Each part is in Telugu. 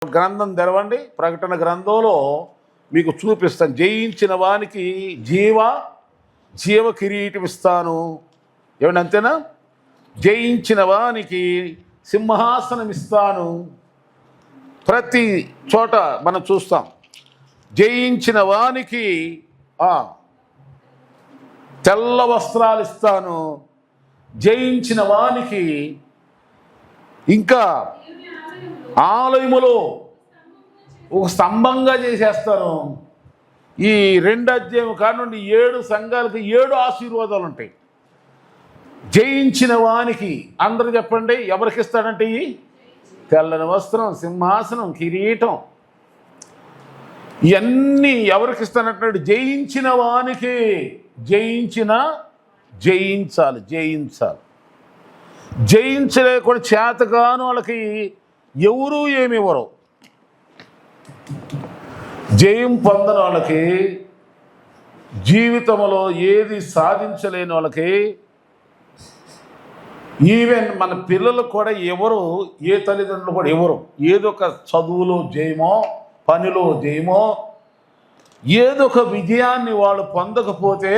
గ్రంథం తెరవండి. ప్రకటన గ్రంథంలో మీకు చూపిస్తాను. జయించిన వానికి జీవ కిరీటం ఇస్తాను. ఏమండి, అంతేనా? జయించిన వానికి సింహాసనం ఇస్తాను. ప్రతి చోట మనం చూస్తాం. జయించిన వానికి తెల్ల వస్త్రాలు ఇస్తాను. జయించిన వానికి ఇంకా ఆలయములో ఒక స్తంభంగా చేసేస్తాను. ఈ 2 అధ్యాయం కానుండి 7 సంఘాలకి 7 ఆశీర్వాదాలు ఉంటాయి. జయించిన వానికి అందరూ చెప్పండి, ఎవరికి ఇస్తాడంటే ఈ తెల్లని వస్త్రం, సింహాసనం, కిరీటం, ఇవన్నీ ఎవరికి ఇస్తానంటున్నాడు? జయించిన వానికి. జయించాలి. జయించలేకుండా చేతగాను వాళ్ళకి ఎవరు ఏమి ఇవ్వరు. జయం పొందని వాళ్ళకి, జీవితంలో ఏది సాధించలేని వాళ్ళకి, ఈవెన్ మన పిల్లలు కూడా ఎవరు, ఏ తల్లిదండ్రులు కూడా ఎవరు, ఏదో ఒక చదువులో జయమో, పనిలో జయమో, ఏదో ఒక విజయాన్ని వాళ్ళు పొందకపోతే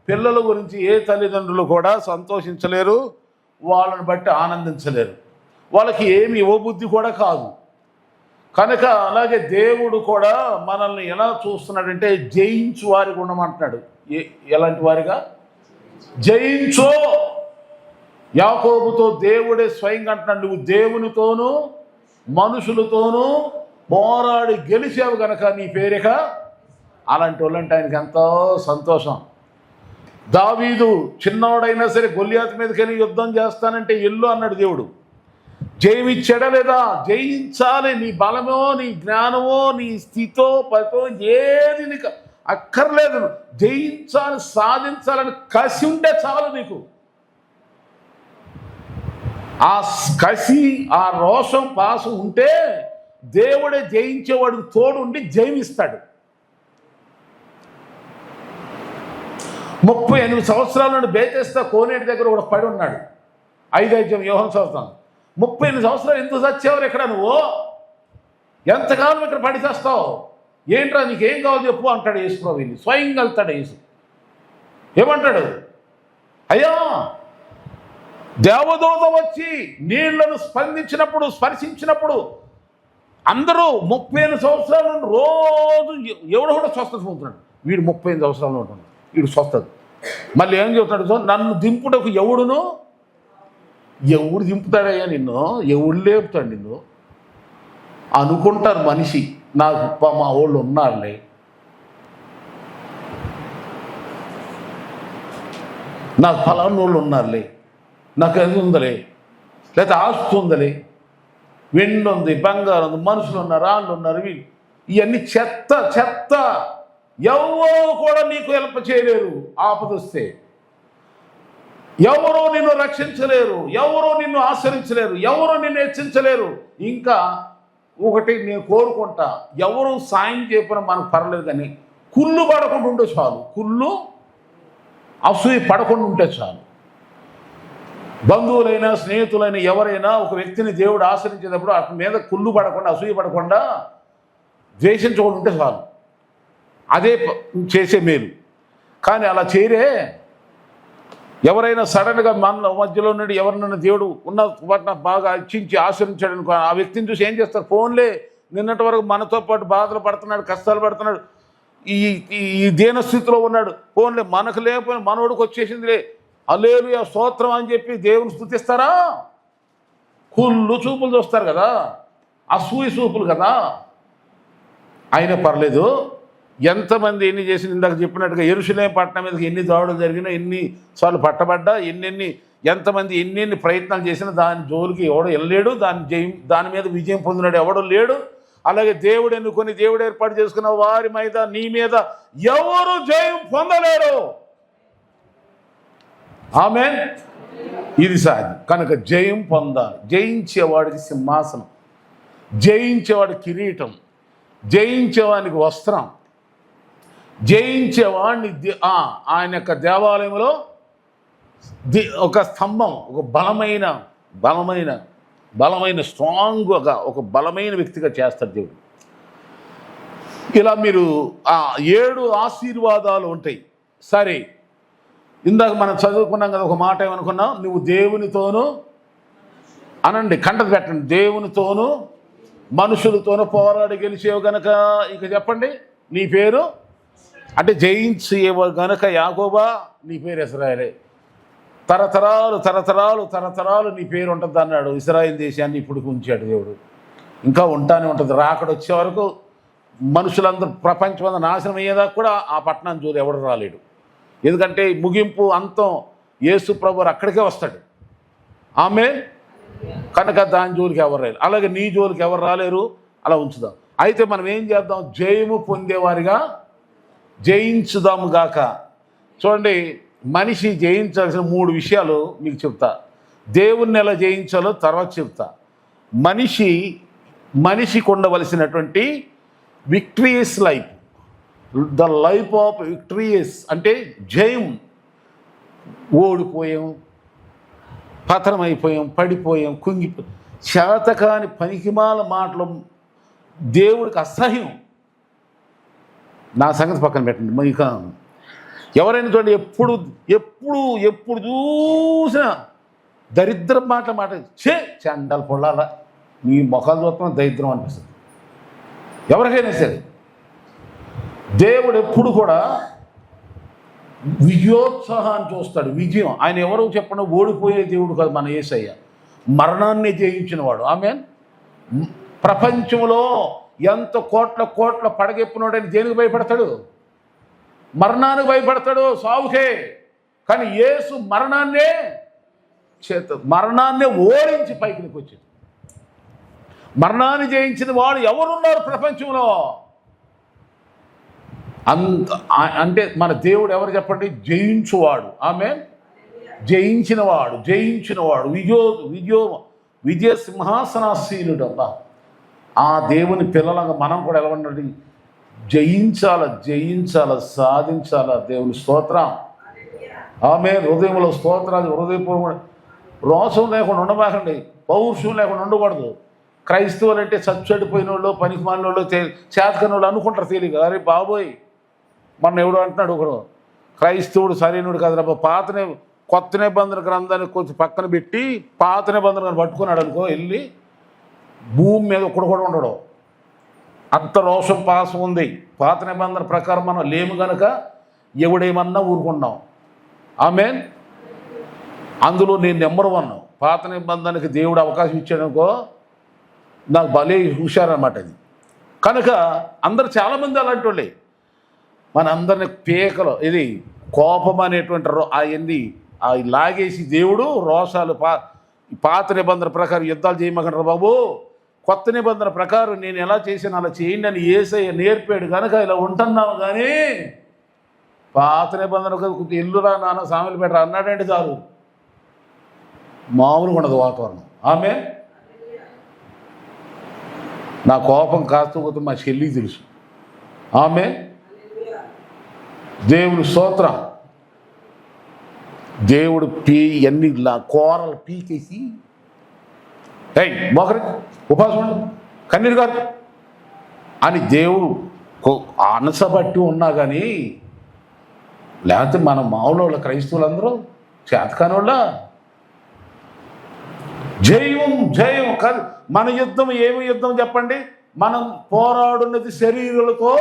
పిల్లల గురించి ఏ తల్లిదండ్రులు కూడా సంతోషించలేరు, వాళ్ళని బట్టి ఆనందించలేరు. వాళ్ళకి ఏమి ఇవ్వబుద్ధి కూడా కాదు. కనుక అలాగే దేవుడు కూడా మనల్ని ఎలా చూస్తున్నాడంటే జయించు వారికి ఉండమంటున్నాడు. ఎలాంటి వారిగా? జయించో. యాకోబుతో దేవుడే స్వయంగా అంటున్నాడు, నువ్వు దేవునితోనూ మనుషులతోనూ పోరాడి గెలిచావు గనక నీ పేరిక. అలాంటి వాళ్ళంటే ఆయనకి ఎంతో సంతోషం. దావీదు చిన్నవాడైనా సరే గొల్లియాతు మీదకి వెళ్ళి యుద్ధం చేస్తానంటే ఎల్లు అన్నాడు దేవుడు. జయమిచ్చాడా లేదా? జయించాలి. నీ బలమో, నీ జ్ఞానమో, నీ స్థితో పతో ఏది నీకు అక్కర్లేదు. జయించాలి, సాధించాలని కసి ఉంటే చాలు నీకు. ఆ కసి, ఆ రోషం, పాసం ఉంటే దేవుడే జయించేవాడికి తోడు ఉండి జయమిస్తాడు. 38 సంవత్సరాల నుండి బేతెస్తా కోనేటి దగ్గర కూడా పడి ఉన్నాడు. 5 యోహాను సంవత్సరం. 38 సంవత్సరాలు ఎందుకు చచ్చేవారు ఇక్కడ? నువ్వు ఎంతకాలం ఇక్కడ పడి చేస్తావు? ఏంట్రా నీకేం కావాలి చెప్పు అంటాడు యేసు ప్రభువుని. స్వయంగా వెళ్తాడు యేసు. ఏమంటాడు? అయ్యా, దేవదూత వచ్చి నీళ్లను స్పర్శించినప్పుడు అందరూ 38 సంవత్సరాల నుండి రోజు ఎవడు కూడా స్వస్థత పొందుతున్నాడు. వీడు 38 సంవత్సరాలు ఉంటున్నాడు, వీడు స్వస్థత. మళ్ళీ ఏం చెబుతాడు? నన్ను దింపుటకు ఎవడు దింపుతాడయ్యా నిన్ను? ఎవడు లేపుతాడు నిన్ను అనుకుంటారు మనిషి. నాకు మా వాళ్ళు ఉన్నారులే, నాకు ఫలానా వాళ్ళు ఉన్నారులే, నాకు అది ఉందలే, లేకపోతే ఆస్తి ఉందలే, వెండి ఉంది, బంగారం ఉంది, మనుషులు ఉన్నారు, రాళ్ళు ఉన్నారు, వీళ్ళు. ఇవన్నీ చెత్త. ఎవరు కూడా నీకు హెల్ప్ చేయలేరు. ఆపదొస్తే ఎవరో నిన్ను రక్షించలేరు, ఎవరో నిన్ను ఆశ్రయించలేరు, ఎవరో నిన్ను హెచ్చించలేరు. ఇంకా ఒకటి నేను కోరుకుంటా, ఎవరు సాయం చేయకపోయినా మనకు పర్లేదు, కానీ కుళ్ళు పడకుండా ఉంటే చాలు. కుళ్ళు, అసూయ పడకుండా ఉంటే చాలు. బంధువులైనా స్నేహితులైనా ఎవరైనా ఒక వ్యక్తిని దేవుడు ఆశ్రయించేటప్పుడు అతని మీద కుళ్ళు పడకుండా, అసూయ పడకుండా, ద్వేషించకుండా ఉంటే చాలు. అదే చేసే మేలు. కానీ అలా చేయరే. ఎవరైనా సడన్గా మన మధ్యలో నుండి ఎవరినైనా దేవుడు ఉన్న వాటిని బాగా ఇచ్చించి ఆశ్రయించాడు అనుకో, ఆ వ్యక్తిని చూసి ఏం చేస్తారు? ఫోన్లే, నిన్నటి వరకు మనతో పాటు బాధలు పడుతున్నాడు, కష్టాలు పడుతున్నాడు, ఈ దీనస్థితిలో ఉన్నాడు, ఫోన్లే, మనకు లేకపోయినా మనోడికి వచ్చేసిందిలే, హల్లెలూయా స్తోత్రం అని చెప్పి దేవుని స్తుతిస్తారా? కుళ్ళు చూపులు చూస్తారు కదా, అసూయ చూపులు కదా. అయినా పర్లేదు. ఎంతమంది ఎన్ని చేసిన, ఇందాక చెప్పినట్టుగా యెరూషలేము పట్టణం మీదకి ఎన్ని దాడులు జరిగినా, ఎన్నిసార్లు పట్టబడ్డా, ఎంతమంది ఎన్ని ప్రయత్నాలు చేసినా దాని జోలికి ఎవడో వెళ్ళలేడు. దాని మీద విజయం పొందినాడు ఎవడో లేడు. అలాగే దేవుడు ఎన్నుకొని, దేవుడు ఏర్పాటు చేసుకున్న వారి మీద, నీ మీద ఎవరు జయం పొందలేరు. ఆమేన్. ఇది సాధ్యం. కనుక జయం పొందాలి. జయించేవాడికి సింహాసనం, జయించేవాడికి కిరీటం, జయించేవాడికి వస్త్రం, జయించేవాడిని ఆయన యొక్క దేవాలయంలో ఒక స్తంభం, ఒక బలమైన బలమైన స్ట్రాంగ్గా ఒక బలమైన వ్యక్తిగా చేస్తాడు దేవుడు. ఇలా మీరు ఆ 7 ఆశీర్వాదాలు ఉంటాయి. సరే, ఇందాక మనం చదువుకున్నాం కదా, ఒక మాట ఏమనుకున్నాం, నువ్వు దేవునితోనూ అనండి, కంటది పెట్టండి, దేవునితోనూ మనుషులతోనూ పోరాడి గెలిచేవు గనక, ఇక చెప్పండి, నీ పేరు అంటే జయించేవ గనక యాకోబా, నీ పేరు ఇశ్రాయేలే, తరతరాలు తరతరాలు తరతరాలు నీ పేరు ఉంటుంది అన్నాడు. ఇశ్రాయేల్ దేశాన్ని ఇప్పుడు ఉంచాడు దేవుడు, ఇంకా ఉంటానే ఉంటుంది. రాకడ వచ్చే వరకు మనుషులందరూ ప్రపంచం అంతా నాశనం అయ్యేదాకా కూడా ఆ పట్టణాన్ని చూడు ఎవడు రాలేడు. ఎందుకంటే ముగింపు అంతం యేసు ప్రభువు అక్కడికే వస్తాడు. ఆమె కనుక దాని జోలికి ఎవరు రాలేరు, అలాగే నీ జోలికి ఎవరు రాలేరు. అలా ఉంచుదాం. అయితే మనం ఏం చేద్దాం, జయము పొందేవారిగా జయించుదాము గాక. చూడండి, మనిషి జయించాల్సిన 3 విషయాలు మీకు చెప్తా. దేవుణ్ణి ఎలా జయించాలో తర్వాత చెప్తా. మనిషికి ఉండవలసినటువంటి విక్టరియస్ లైఫ్, ద లైఫ్ ఆఫ్ విక్టరియస్ అంటే జయం. ఓడిపోయాం, పతనమైపోయాం, పడిపోయాం, కుంగిపోయాం, చేతకాని పనికిమాల మాటలు దేవుడికి అసహ్యం. నా సంగతి పక్కన పెట్టండి. ఇక ఎవరైనా చూడండి, ఎప్పుడు ఎప్పుడు ఎప్పుడు చూసినా దరిద్రం మాట చండాల పొలాలా నీ మొఖాలు చూస్తాం దరిద్రం అనిపిస్తుంది ఎవరికైనా సరే. దేవుడు ఎప్పుడు కూడా విజయోత్సాహాన్ని చూస్తాడు, విజయం. ఆయన ఎవరు చెప్పండి, ఓడిపోయే దేవుడు కాదు మన యేసయ్య, మరణాన్ని జయించినవాడు. ఆమేన్. ప్రపంచంలో ఎంత కోట్ల పడగెప్పినోడని దేనికి భయపడతాడు? మరణానికి భయపడతాడు, సావుకే. కానీ యేసు మరణాన్నే ఓడించి పైకి వచ్చాడు. మరణాన్ని జయించిన వాడు ఎవరున్నారు ప్రపంచంలో? అంటే మన దేవుడు ఎవరు చెప్పండి? జయించువాడు. ఆమేన్. జయించినవాడు విజయ సింహాసనాసీనుడు. అబ్బా, ఆ దేవుని పిల్లలంగా మనం కూడా ఎలా ఉండాలి? జయించాల సాధించాల. దేవుని స్తోత్రం. ఆమేన్. హృదయంలో స్తోత్రాలు, హృదయపూర్వక రోషం లేకుండా ఉండబాకండి, పౌరుషం లేకుండా ఉండకూడదు. క్రైస్తవులు అంటే చచ్చడిపోయిన వాళ్ళు, పనికి మాలిన వాళ్ళు, చేతకని వాళ్ళు అనుకుంటారు తేలిక. అరే బాబోయ్, మొన్న ఎవడు అంటున్నాడు ఒకడు, క్రైస్తవుడు సరైనడు కదరా, కొత్త నిబంధన గ్రంథాన్ని కొంచెం పక్కన పెట్టి పాత నిబంధన పట్టుకున్నాడు అనుకో, వెళ్ళి భూమి మీద ఒక్కడు కూడా ఉండడు. అంత రోషం పాసం ఉంది. పాత నిబంధన ప్రకారం మనం లేము కనుక ఎవడేమన్నా ఊరుకున్నాం. ఆమేన్. అందులో నేను నెంబర్ 1. పాత నిబంధనకి దేవుడు అవకాశం ఇచ్చాడనుకో, నాకు భలే హుషారన్నమాట అది. కనుక అందరు చాలామంది అలాంటి వాళ్ళే. మనందరిని పీకలు ఇది కోపం అనేటువంటి అవన్నీ లాగేసి దేవుడు రోషాలు పాత నిబంధన ప్రకారం యుద్ధాలు చేయమకంటారు బాబు. కొత్త నిబంధన ప్రకారం నేను ఎలా చేశాను అలా చేయండి అని యేసయ్య నేర్పాడు కనుక ఇలా ఉంటున్నాము. కానీ పాత నిబంధన ఇల్లురా నాన్న సామెలు పెట్టరా అన్నాడంటే చాలు, మామూలుగా ఉండదు వాతావరణం. ఆమె నా కోపం కాస్త మా చెల్లి తెలుసు. ఆమె దేవుని స్తోత్రం. దేవుడు అన్ని కూరలు పీకేసి మోకరి ఉపాసం కన్నీరు కాదు అని దేవుడు అనసబట్టి ఉన్నా కానీ, లేకపోతే మన మామూలు క్రైస్తవులందరూ చేతకాని వాళ్ళ జయం కాదు. మన యుద్ధం ఏమి యుద్ధం చెప్పండి? మనం పోరాడున్నది శరీరాలతో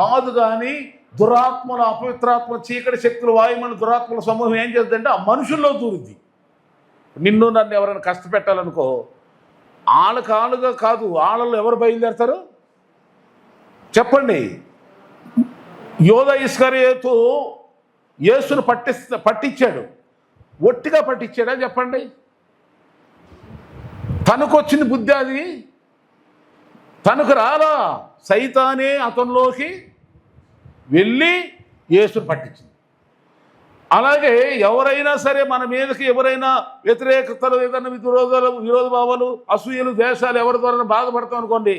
కాదు, కానీ దురాత్మల, అపవిత్రాత్మ, చీకటి శక్తులు, వాయుమల దురాత్మల సమూహం ఏం చేస్తుందంటే ఆ మనుషుల్లో దూరుద్ది. నన్ను ఎవరైనా కష్టపెట్టాలనుకో, ఆళ్ళకాళ్ళుగా కాదు, ఆళ్ళలో ఎవరు బయలుదేరతారు చెప్పండి? యోధ ఇస్కరియోతు యేసును పట్టించాడు. ఒట్టిగా పట్టించాడా చెప్పండి? తనకు వచ్చిన బుద్ధి అది, తనకు రాలా. సైతానే అతనిలోకి వెళ్ళి యేసును పట్టించింది. అలాగే ఎవరైనా సరే మన మీదకి ఎవరైనా వ్యతిరేకతలు, ఏదైనా విరోధ భావాలు, అసూయలు, ద్వేషాలు ఎవరి ద్వారా బాధపడతాం అనుకోండి,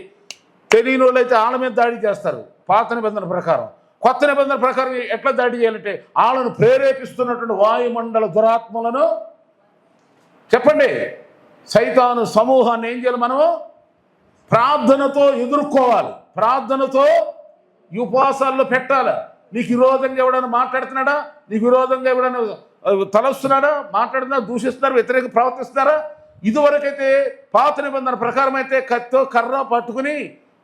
తెలియని వాళ్ళు అయితే ఆళ్ళ మీద దాడి చేస్తారు పాత నిబంధన ప్రకారం. కొత్త నిబంధన ప్రకారం ఎట్లా దాడి చేయాలంటే ఆళ్ళను ప్రేరేపిస్తున్నటువంటి వాయుమండల దురాత్మలను చెప్పండి సైతాను సమూహాన్ని ఏం చేయాలి? మనము ప్రార్థనతో ఎదుర్కోవాలి, ప్రార్థనతో ఈ ఉపవాసాల్లో పెట్టాలి. నీకు విరోధంగా ఎవడైనా మాట్లాడుతున్నాడా, నీకు విరోధంగా ఎవడైనా తలస్తున్నాడా, మాట్లాడుతున్నా, దూషిస్తున్నారు, వ్యతిరేక ప్రవర్తిస్తున్నారా? ఇదివరకైతే పాత నిబంధన ప్రకారం అయితే కత్తో కర్ర పట్టుకుని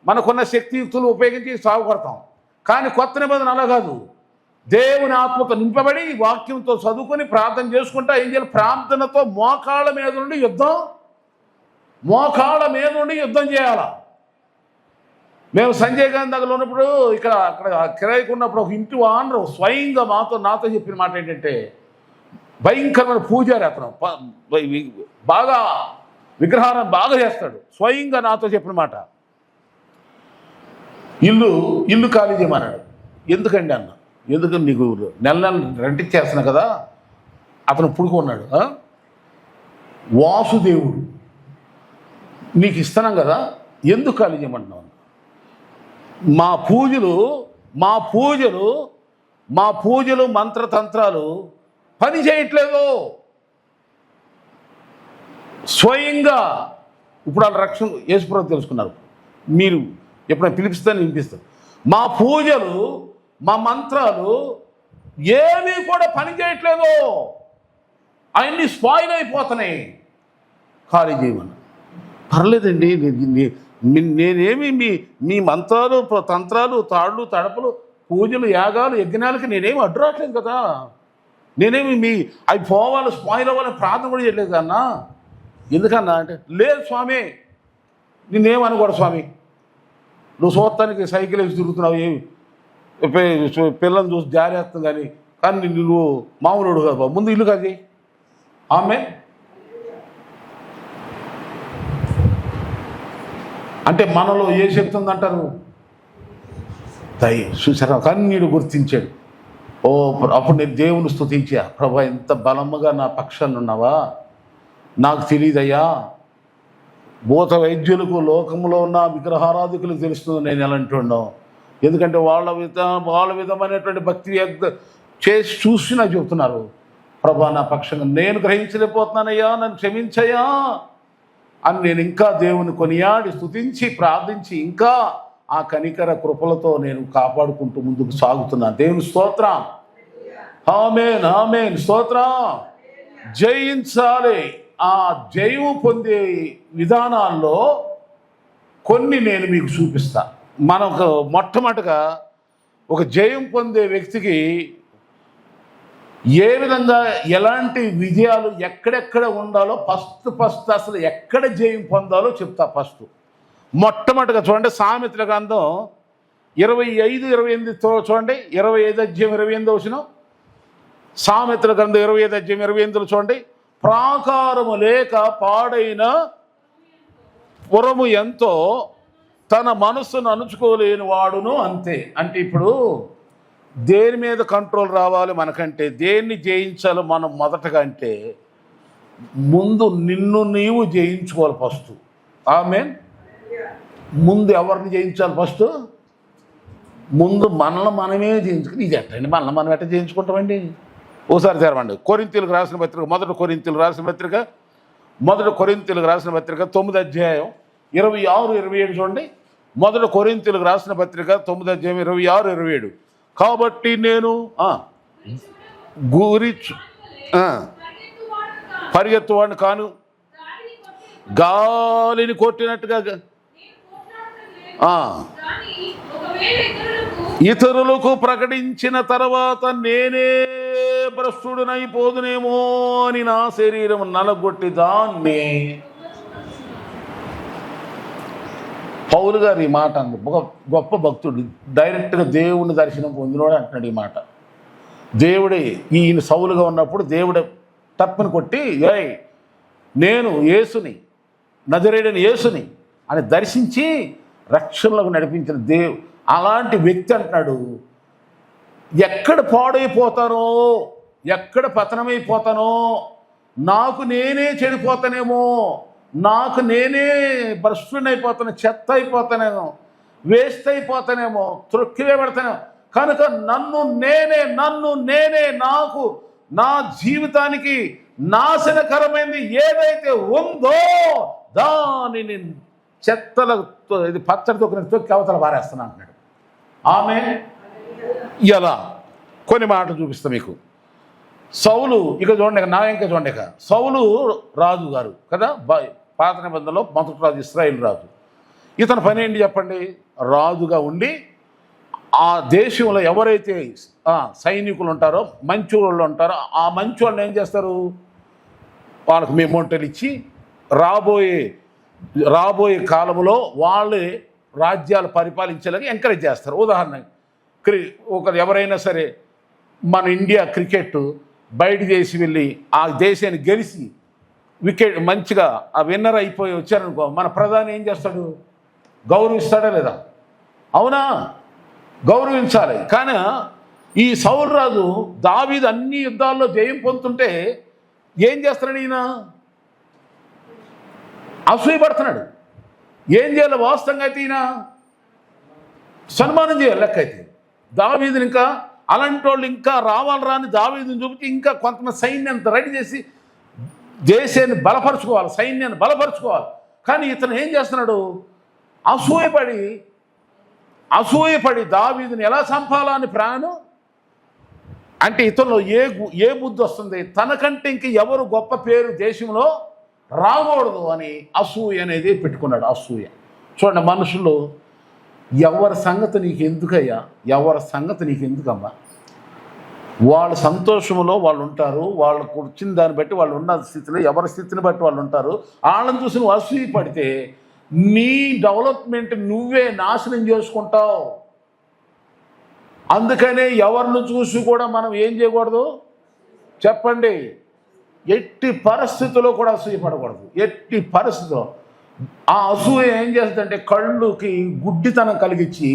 మనకున్న శక్తియుక్తులు ఉపయోగించి సాగు కొడతాం. కానీ కొత్త నిబంధన అలా కాదు. దేవుని ఆత్మతో నింపబడి వాక్యంతో చదువుకొని ప్రార్థన చేసుకుంటా ఏం చేయాలి? ప్రార్థనతో మోకాళ్ళ మీద నుండి యుద్ధం చేయాలా. మేము సంజయ్ గాంధీ దగ్గర ఉన్నప్పుడు అక్కడ కిరాయికి ఉన్నప్పుడు ఒక ఇంటి వానరు స్వయంగా నాతో చెప్పిన మాట ఏంటంటే, భయంకరమైన పూజారి అతను, బాగా విగ్రహాలను బాగా చేస్తాడు. స్వయంగా నాతో చెప్పిన మాట, ఇల్లు ఖాళీ చేయమన్నాడు. ఎందుకండి అన్న? ఎందుకని? నీకు నెల రెంట్ ఇచ్చేస్తున్నా కదా. అతను పుడుకున్నాడు, వాసుదేవుడు నీకు ఇస్తున్నాం కదా, ఎందుకు ఖాళీ చేయమంటున్నావు? మా పూజలు మంత్రతంత్రాలు పని చేయట్లేదు. స్వయంగా ఇప్పుడు వాళ్ళ రక్షణ యేసుప్రభు తెలుసుకున్నారు. మీరు ఎప్పుడైనా పిలిపిస్తాను వినిపిస్తాను. మా పూజలు మా మంత్రాలు ఏమీ కూడా పని చేయట్లేదు, అవన్నీ స్పాయిల్ అయిపోతున్నాయి, ఖాళీ చేయమని. పర్లేదండి, నేనేమి మీ మంత్రాలు తంత్రాలు తాళ్ళు తడపలు పూజలు యాగాలు యజ్ఞాలకి నేనేమి అడ్డు రావట్లేదు కదా, నేనేమి అవి పోవాలి స్పాయిల్ అవ్వాలని ప్రార్థన కూడా చేయట్లేదు అన్నా. ఎందుకన్నా అంటే, లేదు స్వామి, నిన్నేమనుకోడు స్వామి, నువ్వు చూస్తానికి సైకిల్ వేసి తిరుగుతున్నావు, ఏమి పిల్లల్ని చూసి జారేస్తాం కానీ నువ్వు మామూలుడు కదా, ముందు ఇల్లు కాదు ఆమె అంటే మనలో ఏ శక్తి ఉందంటారు? చూసారా, కన్నీడు గుర్తించాడు. అప్పుడు నేను దేవుని స్తుతించా, ప్రభా ఎంత బలముగా నా పక్షాన్ని ఉన్నావా, నాకు తెలియదయ్యా, భూత వైద్యులకు లోకంలో ఉన్న విగ్రహారాధికులకు తెలుస్తుంది నేను ఎలాంటి ఉన్నావు. ఎందుకంటే వాళ్ళ విధమైనటువంటి భక్తి చేసి చూసి నాకు చెబుతున్నారు, ప్రభా నా పక్షంగా నేను గ్రహించలేకపోతున్నానయ్యా, నన్ను క్షమించయ్యా అని నేను ఇంకా దేవుని కొనియాడి స్తుతించి ప్రార్థించి ఇంకా ఆ కనికర కృపలతో నేను కాపాడుకుంటూ ముందుకు సాగుతున్నాను. దేవుని స్తోత్రం, ఆమేన్ ఆమేన్, స్తోత్రం. జయించాలి. ఆ జయం పొందే విధానాల్లో కొన్ని నేను మీకు చూపిస్తా. మనకు మొట్టమొదటిగా ఒక జయం పొందే వ్యక్తికి ఏ విధంగా ఎలాంటి విజయాలు ఎక్కడెక్కడ ఉండాలో ఫస్ట్ అసలు ఎక్కడ జయం పొందాలో చెప్తా. మొట్టమొదటిగా చూడండి, సామెతల గ్రంథం 25:28 చూడండి, 25:28 వచ్చిన సామెతల గ్రంథం 25:28 చూడండి. ప్రాకారము లేక పాడైన పురము ఎంతో తన మనస్సును అణుచుకోలేని వాడును అంతే. అంటే ఇప్పుడు దేని మీద కంట్రోల్ రావాలి మనకంటే, దేన్ని జయించాలో మనం మొదటగా అంటే ముందు నిన్ను నీవు జయించుకోవాలి ఫస్ట్. ఆమేన్. ముందు ఎవరిని జయించాలి? ముందు మనల్ని మనమే జయించుకుని. ఇది ఎట్టండి, మనల్ని మనం ఎట్ట జయించుకుంటామండి? ఓసారి తెరవండి కొరింథీయులకు రాసిన పత్రిక, మొదటి కొరింథీయులకు రాసిన పత్రిక 9:26-27 చూడండి. మొదటి కొరింథీయులకు రాసిన పత్రిక 9:26-27. కాబట్టి నేను పరిగెత్తువాడిని కాను, గాలిని కొట్టినట్టుగా ఇతరులకు ప్రకటించిన తర్వాత నేనే భ్రష్టుడినైపోదునేమో అని నా శరీరం నలగొట్టి దాన్ని. పౌలు గారు ఈ మాట అంది, గొప్ప భక్తుడు, డైరెక్ట్గా దేవుని దర్శనం పొందినవాడు అంటున్నాడు ఈ మాట. దేవుడే ఈయన సౌలుగా ఉన్నప్పుడు దేవుడే తప్పుని కొట్టి, నేను యేసుని, నజరేయుడైన యేసుని అని దర్శించి రక్షణలకు నడిపించిన అలాంటి వ్యక్తి అంటున్నాడు, ఎక్కడ పాడైపోతానో, ఎక్కడ పతనమైపోతానో, నాకు నేనే చెడిపోతానేమో, నాకు నేనే భ్రష్టునైపోతాను, చెత్త అయిపోతానేమో, వేస్ట్ అయిపోతానేమో, త్రొక్కివేయబడతానేమో, కనుక నన్ను నేనే నాకు నా జీవితానికి నాశనకరమైనది ఏదైతే ఉందో దానిని చెత్తలతో ఇది పచ్చడితో తొక్కి అవతల పారేస్తున్నా అంటున్నాడు. ఆమె ఎలా కొన్ని మాటలు చూపిస్తా మీకు. సౌలు ఇక చూడండి, నా ఇంకా చూడండి, ఇక సౌలు రాజు గారు కదా, పాత నిబంధనలో మొదటి రాజు, ఇశ్రాయేలు రాజు. ఇతని పని ఏంటి చెప్పండి? రాజుగా ఉండి ఆ దేశంలో ఎవరైతే సైనికులు ఉంటారో, మంచి వాళ్ళు ఉంటారో, ఆ మంచి వాళ్ళని ఏం చేస్తారు? వాళ్ళకి మెమోంటలు ఇచ్చి రాబోయే కాలంలో వాళ్ళే రాజ్యాలు పరిపాలించేలాగా ఎంకరేజ్ చేస్తారు. ఉదాహరణ, ఎవరైనా సరే మన ఇండియా క్రికెట్ బయట చేసి వెళ్ళి ఆ దేశాన్ని గెలిచి వికెట్ మంచిగా ఆ విన్నర్ అయిపోయి వచ్చారనుకో, మన ప్రధాని ఏం చేస్తాడు? గౌరవిస్తాడా లేదా? అవునా? గౌరవించాలి. కానీ ఈ సౌలు రాజు దావీదు అన్ని యుద్ధాల్లో జయం పొందుతుంటే ఏం చేస్తున్నాడు? ఈయన అసూయపడుతున్నాడు. ఏం చేయాలి? వాస్తవంగా అయితే ఈయన సన్మానం చేయాలి. లెక్క అయితే దావీదుని ఇంకా అలాంటి వాళ్ళు ఇంకా రావాలి రాని దావీదుని చూపించి ఇంకా కొంతమంది సైన్యాన్ని రెడీ చేసి దేశాన్ని బలపరుచుకోవాలి, సైన్యాన్ని బలపరుచుకోవాలి. కానీ ఇతను ఏం చేస్తున్నాడు? అసూయపడి దావీదుని ఎలా చంపాలని ప్రాణం అంటే ఇతనిలో ఏ బుద్ధి వస్తుంది? తనకంటే ఇంక ఎవరు గొప్ప పేరు దేశంలో రాకూడదు అని అసూయ అనేది పెట్టుకున్నాడు. అసూయ. చూడండి, మనుషులు ఎవరి సంగతి నీకు ఎందుకయ్యా, ఎవరి సంగతి నీకు ఎందుకమ్మా? వాళ్ళ సంతోషంలో వాళ్ళు ఉంటారు, వాళ్ళకు వచ్చిన దాన్ని బట్టి వాళ్ళు ఉన్న స్థితిలో, ఎవరి స్థితిని బట్టి వాళ్ళు ఉంటారు. వాళ్ళని చూసి నువ్వు అసూయ పడితే నీ డెవలప్మెంట్ నువ్వే నాశనం చేసుకుంటావు. అందుకనే ఎవరిని చూసి కూడా మనం ఏం చేయకూడదు చెప్పండి? ఎట్టి పరిస్థితుల్లో కూడా అసూయ పడకూడదు. ఎట్టి పరిస్థితుల్లో. ఆ అసూయ ఏం చేస్తుందంటే కళ్ళుకి గుడ్డితనం కలిగించి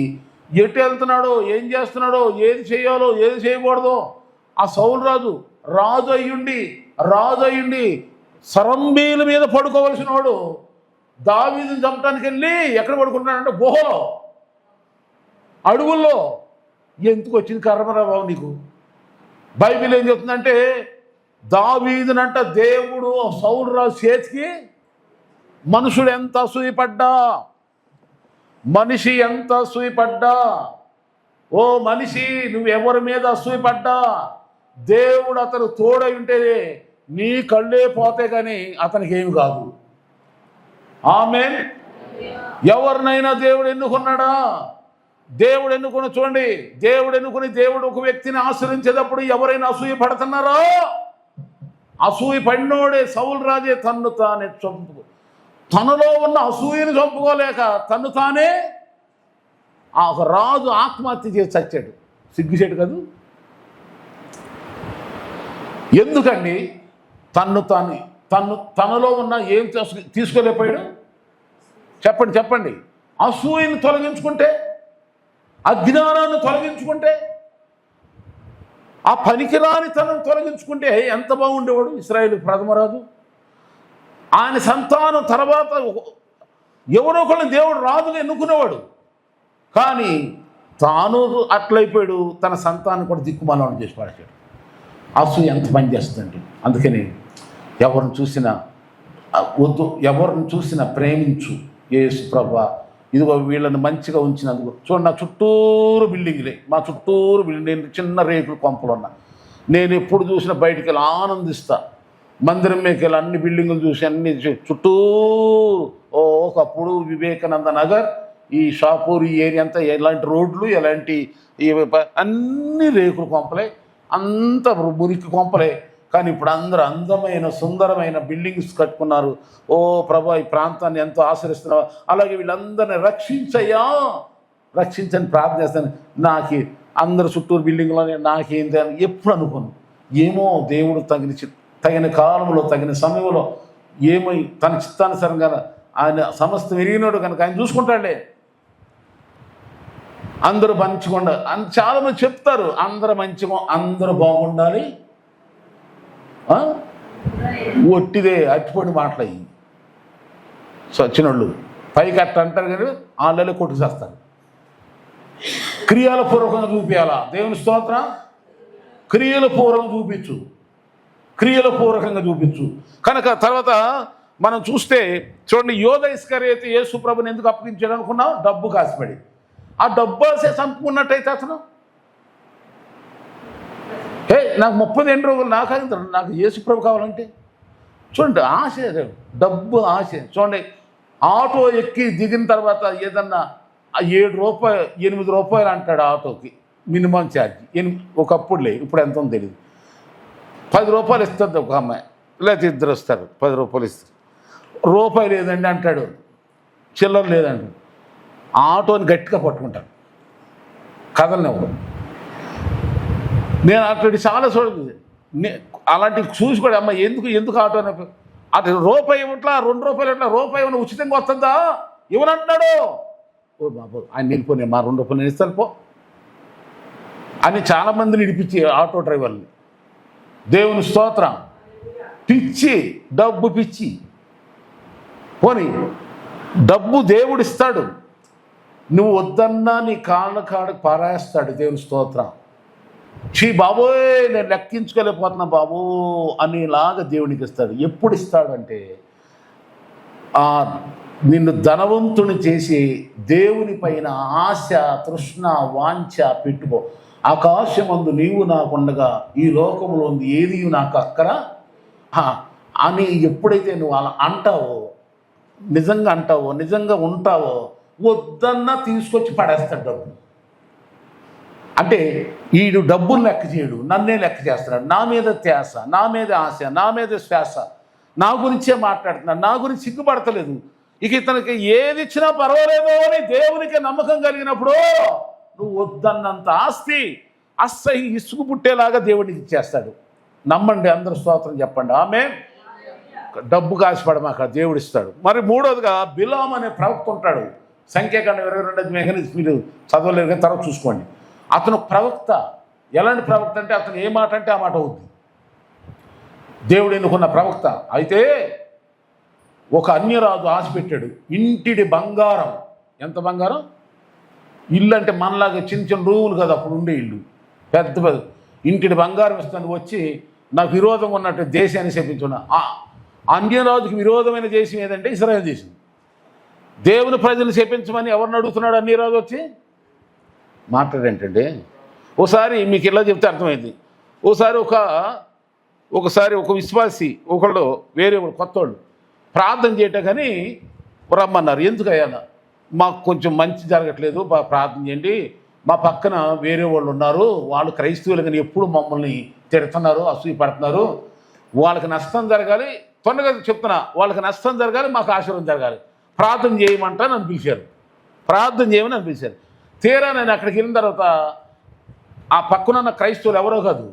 ఎటు వెళ్తున్నాడో, ఏం చేస్తున్నాడో, ఏది చేయాలో, ఏది చేయకూడదో. ఆ సౌలు రాజు అయ్యుండి సరంబీల మీద పడుకోవలసిన వాడు దావీదుని చంపడానికి వెళ్ళి ఎక్కడ పడుకుంటున్నాడంటే గుహలో, అడవుల్లో. ఎందుకు వచ్చింది కర్మరా బాబు నీకు? బైబిల్ ఏం చెప్తుందంటే దావీదునంట దేవుడు సౌలు రాజు చేతికి మనుషుడు ఎంత అసూయపడ్డా, మనిషి ఎంత అసూయపడ్డా, ఓ మనిషి నువ్వు ఎవరి మీద అసూయపడ్డా దేవుడు అతను తోడై ఉంటేనే నీ కళ్ళే పోతే కానీ అతనికి ఏమి కాదు. ఆమేన్. ఎవరినైనా దేవుడు ఎన్నుకున్నాడా? దేవుడు ఎన్నుకుని చూడండి, దేవుడు ఒక వ్యక్తిని ఆశ్రయించేటప్పుడు ఎవరైనా అసూయ పడుతున్నారా? అసూయ పడినోడే సౌలు రాజే తన్ను తానే తనలో ఉన్న అసూయను చంపుకోలేక తన్ను తానే ఒక రాజు ఆత్మహత్య చేసి చచ్చాడు. సిగ్గుచేటు కాదు? ఎందుకండి? తనలో ఉన్న ఏం తీసుకోలేకపోయాడు? చెప్పండి. అసూయను తొలగించుకుంటే, అజ్ఞానాన్ని తొలగించుకుంటే, ఆ పనికిరాని తనను తొలగించుకుంటే ఎంత బాగుండేవాడు ఇశ్రాయేలు ప్రథమ రాజు. ఆయన సంతానం తర్వాత ఎవరో ఒకళ్ళని దేవుడు రాజుగా ఎన్నుకునేవాడు. కానీ తాను అట్లయిపోయాడు, తన సంతానం కూడా దిక్కుమాలను చేసి పడేశాడు. అసూయ ఎంత పని చేస్తుందండి. అందుకని ఎవరిని చూసినా ప్రేమించు. యేసు ప్రభువా, ఇదిగో వీళ్ళని మంచిగా ఉంచినందుకు. చూడండి, నా చుట్టూరు బిల్డింగ్లే, మా చుట్టూరు బిల్డింగ్, నేను చిన్న రేకులు కొంపలు ఉన్నా. నేను ఎప్పుడు చూసినా బయటికి వెళ్ళి ఆనందిస్తా. మందిరం మీదకి వెళ్ళి అన్ని బిల్డింగులు చూసి అన్ని చుట్టూ ఒకప్పుడు వివేకానంద నగర్, ఈ షాపూర్, ఈ ఏరియా అంతా ఎలాంటి రోడ్లు, ఎలాంటి అన్ని రేకులు కొంపలే, అంత మురికి కొంపలే. కానీ ఇప్పుడు అందరూ అందమైన సుందరమైన బిల్డింగ్స్ కట్టుకున్నారు. ఓ ప్రభా, ఈ ప్రాంతాన్ని ఎంతో ఆశ్రయిస్తున్నావు. అలాగే వీళ్ళందరినీ రక్షించని ప్రార్థన చేస్తాను. నాకు అందరు చుట్టూరు బిల్డింగ్లోనే నాకేంటి అని ఎప్పుడు అనుకోను. ఏమో దేవుడు తగిన కాలంలో, తగిన సమయంలో ఏమై తన చిత్తానుసారంగా ఆయన సమస్తం ఎరిగినాడు కనుక ఆయన చూసుకుంటాడే. అందరూ మంచిగా చాలామంది చెప్తారు, అందరూ బాగుండాలి. ఒట్టిదే అట్టిపడి మాటలయ్యి సచ్చినోళ్ళు పైకి అట్ట అంటారు కానీ వాళ్ళలో కొట్టుకు చేస్తారు. క్రియల పూర్వకంగా చూపించాలా? దేవుని స్తోత్రం. క్రియల పూర్వకంగా చూపించు. క్రియల పూర్వకంగా చూపించు. కనుక తర్వాత మనం చూస్తే చూడండి, యోధ ఇస్కరియోతు యేసు ప్రభుని ఎందుకు అప్పగించాడు అనుకున్నాం? డబ్బు కాసిపడి. ఆ డబ్బు ఆశ చంపుకున్నట్టయితే అతను నాకు 32 రోజులు నాకు యేసు ప్రభు కావాలంటే చూడండి, ఆశ, డబ్బు ఆశ. చూడండి, ఆటో ఎక్కి దిగిన తర్వాత ఏదన్నా 7 రూపాయలు 8 రూపాయలు అంటాడు ఆటోకి మినిమం ఛార్జ్. ఒకప్పుడు లేదు, ఇప్పుడు ఎంత ఉందో తెలియదు. 10 రూపాయలు ఇస్తుంది ఒక అమ్మాయి, లేకపోతే ఇద్దరు వస్తారు, 10 రూపాయలు ఇస్తారు. రూపాయి లేదండి అంటాడు, చిల్లర లేదంటాడు. ఆటోని గట్టిగా పట్టుకుంటాను, కదలనివ్వడు. నేను అట్లాంటి చాలా చూడదు, అలాంటివి చూసి కూడా అమ్మ ఎందుకు ఆటో అటు రూపాయి ఇవ్వట్లా, 2 రూపాయలు ఇట్లా, రూపాయి ఏమన్నా ఉచితంగా వస్తుందా? ఇవ్వనంటున్నాడు. ఓ బాబు, ఆయన వెళ్ళిపోయి మా 2 రూపాయలు నేను ఇస్తాను పో అని చాలామందిని ఇడిపించి ఆటో డ్రైవర్ని. దేవుని స్తోత్రం. పిచ్చి, డబ్బు పిచ్చి. పోనీ డబ్బు దేవుడిస్తాడు, నువ్వు వద్దన్నా నీ కాళ్ళకు పారేస్తాడు. దేవుని స్తోత్రం. బాబోయ్ నేను లెక్కించుకోలేకపోతున్నా బాబు అనేలాగా దేవునికి ఇస్తాడు. ఎప్పుడు ఇస్తాడంటే నిన్ను ధనవంతుని చేసి దేవుని పైన ఆశ, తృష్ణ, వాంఛ పెట్టుకో. ఆకాశమందు నీవు నాకుండగా ఈ లోకంలో ఉంది ఏది నాకు అక్కర అని ఎప్పుడైతే నువ్వు అలా అంటావో, నిజంగా అంటావో, నిజంగా ఉంటావో, వద్దన్నా తీసుకొచ్చి పడేస్తాడు డబ్బు. అంటే వీడు డబ్బులు లెక్క చేయడు, నన్నే లెక్క చేస్తున్నాడు. నా మీద ధ్యాస, నా మీద ఆశ, నా మీద శ్వాస, నా గురించే మాట్లాడుతున్నాడు, నా గురించి సిగ్గుపడతలేదు. ఇక ఇతనికి ఏది ఇచ్చినా పర్వాలేదు అని దేవునికి నమ్మకం కలిగినప్పుడు నువ్వు వద్దన్నంత ఆస్తి అస్సహి ఇసుకు పుట్టేలాగా దేవుడికి ఇచ్చేస్తాడు. నమ్మండి, అందరూ స్తోత్రం చెప్పండి. ఆమె డబ్బు కాసిపడమాక, దేవుడు ఇస్తాడు. మరి మూడోదిగా బిలాం అనే ప్రవక్త ఉంటాడు. సంఖ్యాకాండం 22 మీరు చదవలేరు కానీ తర్వాత చూసుకోండి. అతను ప్రవక్త. ఎలాంటి ప్రవక్త అంటే అతను ఏ మాట అంటే ఆ మాట అవుద్ది. దేవుడు ఎన్నుకున్న ప్రవక్త. అయితే ఒక అన్యరాజు ఆశ పెట్టాడు, ఇంటిడి బంగారం. ఎంత బంగారం? ఇల్లు అంటే మనలాగా చిన్న రూములు కదా అప్పుడు ఉండే ఇల్లు, పెద్ద పెద్ద ఇంటిడి బంగారం ఇస్తాను. వచ్చి నాకు విరోధంగా ఉన్నట్టు దేశాన్ని శపించున్నా. అన్యరాజుకి విరోధమైన దేశం ఏదంటే ఇశ్రాయేలు దేశం. దేవుని ప్రజలను శపించమని ఎవరిని అడుగుతున్నాడు అన్యరాజు వచ్చి? మాట్లాడేంటండి. ఓసారి మీకు ఇలా చెప్తే అర్థమైంది. ఒకసారి ఒక విశ్వాసి ఒకళ్ళు వేరే కొత్త వాళ్ళు ప్రార్థన చేయటం కానీ రమ్మన్నారు. ఎందుకయ్యా? మాకు కొంచెం మంచి జరగట్లేదు, ప్రార్థన చేయండి. మా పక్కన వేరే వాళ్ళు ఉన్నారు, వాళ్ళు క్రైస్తవులు కానీ ఎప్పుడు మమ్మల్ని తిడుతున్నారు, అసూయ పడుతున్నారు. వాళ్ళకి నష్టం జరగాలి, తొందరగా చెప్తున్నా, వాళ్ళకి నష్టం జరగాలి, మాకు ఆశీర్వాదం జరగాలి. ప్రార్థన చేయమంటా నన్ను పిలిచారు, ప్రార్థన చేయమని నన్ను పిలిచారు. తీరా నేను అక్కడికి వెళ్ళిన తర్వాత ఆ పక్కనున్న క్రైస్తవులు ఎవరో కాదు,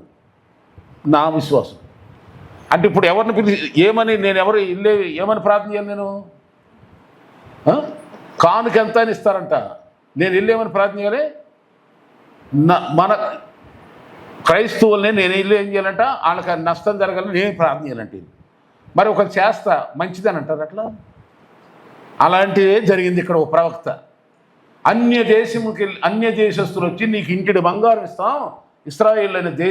నా విశ్వాసం. అంటే ఇప్పుడు ఎవరిని పిలిచి ఏమని నేను ఏమని ప్రార్థన చేయాలి? నేను కానుక ఎంత అని ఇస్తారంట, నేను వెళ్ళేమని ప్రార్థన చేయాలి? మన క్రైస్తవుల్ని నేను వెళ్ళి ఏం చేయాలంట, వాళ్ళకి నష్టం జరగాలని నేను ప్రార్థన చేయాలంటే. మరి ఒకరు చేస్తా మంచిదని అంటారు. అట్లా అలాంటిదే జరిగింది ఇక్కడ. ఒక ప్రవక్త అన్య దేశస్తులు వచ్చి నీకు ఇంటిడి బంగారం ఇస్తాం, ఇశ్రాయేలు అనే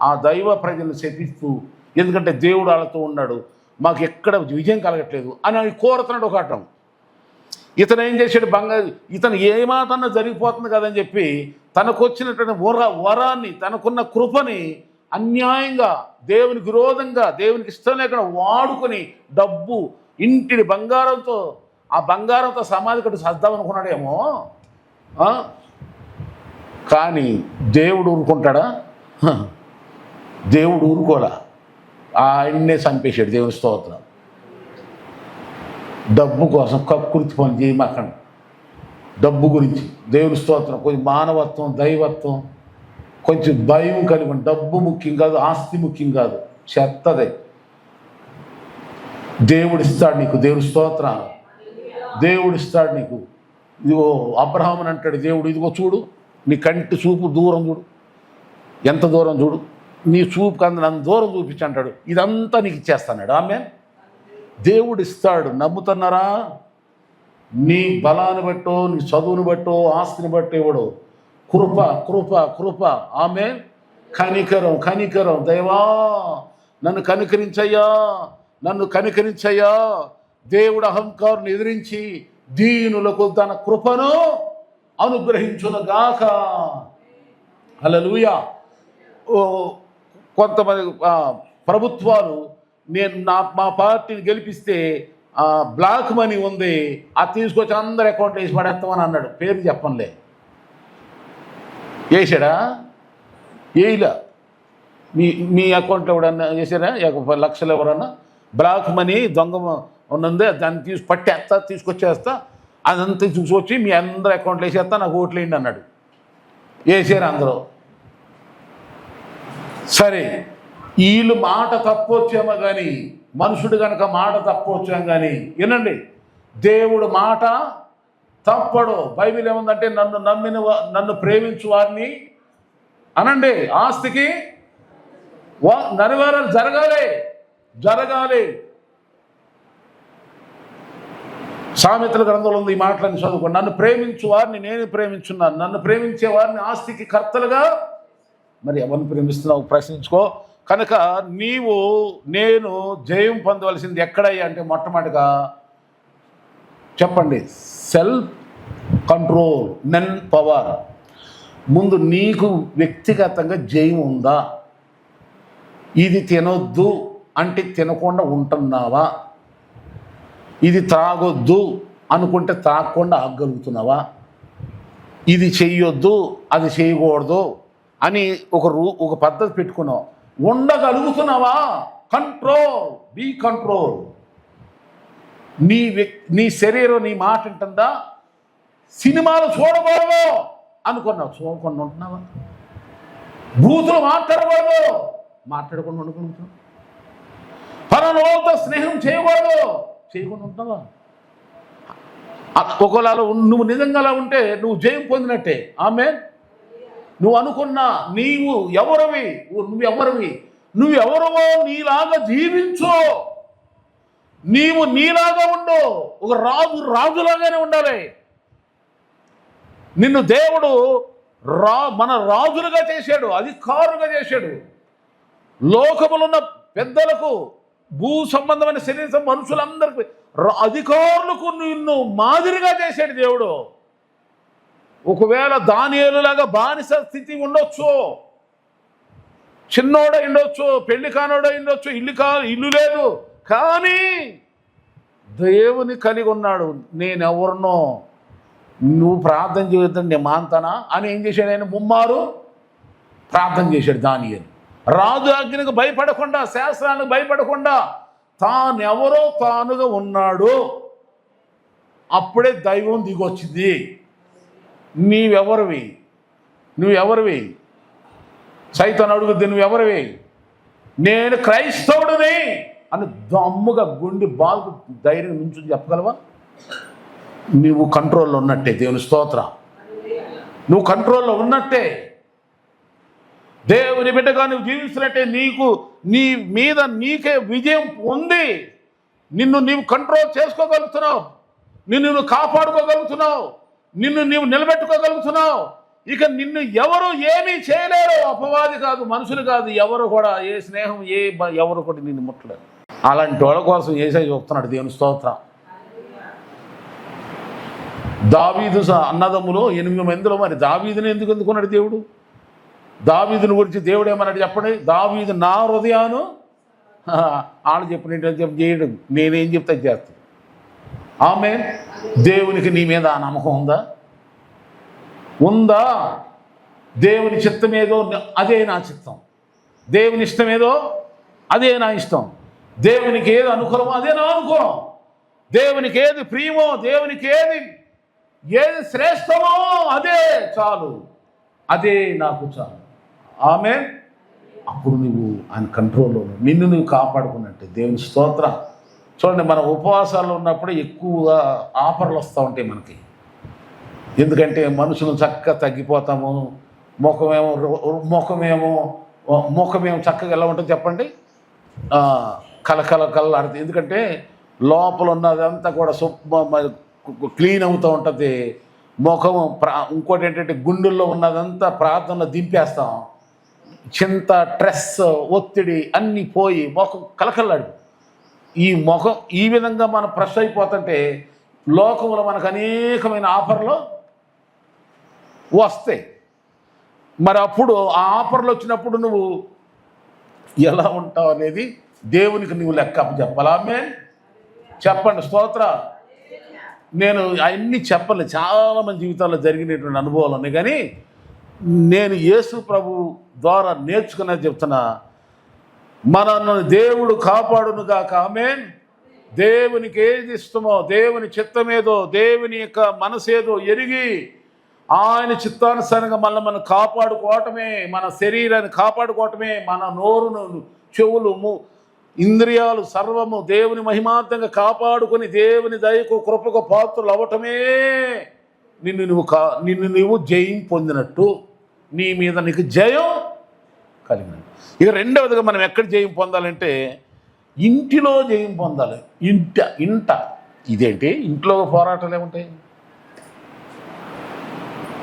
ఆ దైవ ప్రజలను శపిస్తూ, ఎందుకంటే దేవుడు వాళ్ళతో ఉన్నాడు, మాకు ఎక్కడ విజయం కలగట్లేదు అని కోరుతున్నాడు ఒక ఆటం. ఇతను ఏం చేశాడు? ఇతను ఏమాటన్నా జరిగిపోతుంది కదని చెప్పి తనకు వచ్చినటువంటి వరాన్ని, తనకున్న కృపని అన్యాయంగా దేవునికి విరోధంగా, దేవునికి ఇష్టం లేకుండా వాడుకొని డబ్బు, ఇంటిని బంగారంతో, ఆ బంగారంతో సమాధి కట్టు సర్దామనుకున్నాడేమో. కానీ దేవుడు ఊరుకుంటాడా? దేవుడు ఊరుకోలా, ఆయన్నే చంపేశాడు. దేవుని స్తోత్రం. డబ్బు కోసం కక్కుర్తి పని చేయమాకండి. డబ్బు గురించి దేవుని స్తోత్రం. కొంచెం మానవత్వం, దైవత్వం, కొంచెం భయం కలిగి. డబ్బు ముఖ్యం కాదు, ఆస్తి ముఖ్యం కాదు, చెత్తదే. దేవుడిస్తాడు నీకు. దేవుని స్తోత్రం. దేవుడిస్తాడు నీకు. ఇదిగో అబ్రహాముని అంటాడు దేవుడు, ఇదిగో చూడు నీ కంటి చూపు దూరం చూడు, ఎంత దూరం చూడు, నీ చూపు కంద నన్ను దూరం చూపించి అంటాడు. ఇదంతా నీకు ఇచ్చేస్తాడు. ఆమె దేవుడు ఇస్తాడు. నమ్ముతున్నారా? నీ బలాన్ని బట్టో, నీ చదువుని బట్టో, ఆస్తిని బట్టో ఇవ్వడు. కృప కృప కృప. ఆమె కనికరం కనికరం. దైవా నన్ను కనికరించయ్యా, నన్ను కనికరించయ్యా. దేవుడు అహంకారుని ఎదిరించి దీనులకు తన కృపను అనుగ్రహించునుగాక. హల్లెలూయా. కొంతమంది ప్రభుత్వాలు మా పార్టీని గెలిపిస్తే బ్లాక్ మనీ ఉంది, అది తీసుకొచ్చి అందరు అకౌంట్ వేసి పడేస్తామని అన్నాడు. పేరు చెప్పనులే. వేసాడా? వేయలా. మీ అకౌంట్లో ఎవడన్నా వేసారా? 50 లక్షలు ఎవరన్నా బ్లాక్ మనీ దొంగ ఉన్నది, దాన్ని పట్టేస్తా, తీసుకొచ్చేస్తా, అదంతా తీసుకొచ్చి మీ అందరు అకౌంట్లు వేసేస్తా, నాకు ఓట్లు వేయండి అన్నాడు. వేసారు అందరూ. సరే, వీళ్ళు మాట తప్పొచ్చామో కానీ, మనుషుడు కనుక మాట తప్పొచ్చాము కానీ, వినండి, దేవుడు మాట తప్పడు. బైబిల్ ఏముందంటే నన్ను ప్రేమించు వారిని అనండి ఆస్తికి నెరవేరాలు జరగాలి. సామెతల గ్రంథంలో ఉంది ఈ మాటలని చదువుకోండి. నన్ను ప్రేమించు వారిని నేను ప్రేమించున్నాను, నన్ను ప్రేమించే వారిని ఆస్తికి కర్తలుగా. మరి ఎవరిని ప్రేమిస్తున్నావు ప్రశ్నించుకో. కనుక నేను జయం పొందవలసింది ఎక్కడయ్యా అంటే, మొట్టమొదటిగా చెప్పండి, సెల్ఫ్ కంట్రోల్, నన్ పవర్. ముందు నీకు వ్యక్తిగతంగా జయం ఉందా? ఇది తినొద్దు అంటే తినకుండా ఉంటున్నావా? ఇది త్రాగొద్దు అనుకుంటే త్రాగకుండా ఆగలుగుతున్నావా? ఇది చెయ్యొద్దు, అది చేయకూడదు అని ఒక పద్ధతి పెట్టుకున్నావు, ఉండగలుగుతున్నావా? Be control. నీ శరీరం నీ మాట ఉంటుందా? సినిమాలు చూడకూడదు అనుకున్నావు, చూడకుండా ఉంటున్నావా? బూతులు మాట్లాడకుండా ఉండగలుగుతున్నావు. పలానా వాళ్ళతో స్నేహం చేయకుండా ఉంటున్నావా? ఒకవేళ నువ్వు నిజంగా అలా ఉంటే నువ్వు జయం పొందినట్టే. ఆమేన్. నువ్వు అనుకున్నా నువ్వెవరవో నీలాగా జీవించు, నీవు నీలాగా ఉండు. ఒక రాజులాగానే ఉండాలి. నిన్ను దేవుడు మన రాజులుగా చేశాడు, అధికారులుగా చేశాడు. లోకములున్న పెద్దలకు, భూ సంబంధమైన శరీర మనుషులందరికీ, అధికారులకు నిన్ను మాదిరిగా చేశాడు దేవుడు. ఒకవేళ దానియేలులాగా బానిస స్థితి ఉండొచ్చు, చిన్నోడ ఉండొచ్చు, పెళ్లి కానోడ ఉండొచ్చు, ఇల్లు లేదు, కానీ దేవుని కలిగి ఉన్నాడు. నేనెవరినో నువ్వు ప్రార్థన చేయొద్దని నేను మాంతానా అని ఏం చేశాడు ఆయన? ముమ్మారు ప్రార్థన చేశాడు దానియేలు. రాజు ఆజ్ఞకు భయపడకుండా, శాస్త్రానికి భయపడకుండా తానెవరో తానుగా ఉన్నాడు. అప్పుడే దైవం దిగొచ్చింది. నువ్వెవరివి? సైతాను అడుగుద్ది, నువ్వెవరివి? నేను క్రైస్తవుడిని అని దమ్ముగా గుండి బాగు ధైర్యం నుంచి చెప్పగలవా? నువ్వు కంట్రోల్లో ఉన్నట్టే. దేవుని స్తోత్రం. నువ్వు కంట్రోల్లో ఉన్నట్టే. దేవుని బిడ్డగా నువ్వు జీవిస్తున్నట్టే. నీ మీద నీకే విజయం ఉంది. నీవు కంట్రోల్ చేసుకోగలుగుతున్నావు, నిన్ను కాపాడుకోగలుగుతున్నావు, నీవు నిలబెట్టుకోగలుగుతున్నావు. ఇక నిన్ను ఎవరు ఏమీ చేయలేరు. అపవాది కాదు, మనుషులు కాదు, ఎవరు కూడా, ఏ స్నేహం ఎవరు కూడా నిన్ను ముట్టలేరు. అలాంటి వాళ్ళ కోసం యేసయ్య చూస్తున్నాడు. దేవుని స్తోత్రం. దావీదు అన్నదమ్ములు 8 మందిలో మరి దావీదుని ఎందుకు ఎందుకున్నాడు దేవుడు? దావీదుని గురించి దేవుడు ఏమన్నాడు చెప్పండి? దావీదు నా హృదయాను వాళ్ళు చెప్పినట్టు చేయడు, నేనేం చెప్తే చేస్తాను. ఆమేన్. దేవునికి నీ మీద ఆ నమ్మకం ఉందా? దేవుని చిత్తం ఏదో అదే నా చిత్తం, దేవుని ఇష్టం ఏదో అదే నా ఇష్టం, దేవునికి ఏది అనుకూలమో అదే నా అనుకూలం, దేవునికి ఏది ప్రియమో, దేవునికి ఏది శ్రేష్టమో అదే చాలు, అదే నాకు చాలు. ఆమేన్. అప్పుడు నువ్వు ఆయన కంట్రోల్లో నిన్ను నువ్వు కాపాడుకున్నట్టే. దేవుని స్తోత్రం. చూడండి, మన ఉపవాసాల్లో ఉన్నప్పుడు ఎక్కువగా ఆఫర్లు వస్తూ ఉంటాయి మనకి. ఎందుకంటే మనుషులు చక్కగా తగ్గిపోతాము. ముఖమేమో చక్కగా ఎలా ఉంటుంది చెప్పండి? కలలాడుతుంది. ఎందుకంటే లోపల ఉన్నదంతా కూడా క్లీన్ అవుతూ ఉంటుంది. ముఖం ఇంకోటి ఏంటంటే గుండెల్లో ఉన్నదంతా ప్రార్థనలో దింపేస్తాం. చింత, స్ట్రెస్, ఒత్తిడి అన్నీ పోయి ముఖం కలకల్లాడు. ఈ ముఖం ఈ విధంగా మనం ఫ్రెష్ అయిపోతుంటే లోకంలో మనకు అనేకమైన ఆఫర్లు వస్తాయి. మరి అప్పుడు ఆ ఆఫర్లు వచ్చినప్పుడు నువ్వు ఎలా ఉంటావు అనేది దేవునికి నువ్వు లెక్క చెప్పాలా? ఆమేన్ చెప్పండి, స్తోత్ర. నేను అవన్నీ చెప్పలేదు, చాలామంది జీవితాల్లో జరిగినటువంటి అనుభవాలు ఉన్నాయి, కానీ నేను యేసు ప్రభు ద్వారా నేర్చుకున్నది చెప్తున్నా. మనల్ని దేవుడు కాపాడునుగాక. ఆమేన్. దేవునికి ఏది ఇష్టమో, దేవుని చిత్తమేదో, దేవుని యొక్క మనసేదో ఎరిగి ఆయన చిత్తానుసారంగా మనం కాపాడుకోవటమే, మన శరీరాన్ని కాపాడుకోవటమే, మన నోరును, చెవులు, ఇంద్రియాలు సర్వము దేవుని మహిమార్థంగా కాపాడుకొని దేవుని దయకు కృపకు పాత్రలు అవ్వటమే నిన్ను నువ్వు జయం పొందినట్టు, నీ మీద నీకు జయం కలిగినట్టు. ఇక రెండవదిగా మనం ఎక్కడ జయం పొందాలంటే ఇంటిలో జయం పొందాలి. ఇంట ఇదేంటి ఇంట్లో పోరాటాలు ఏముంటాయి?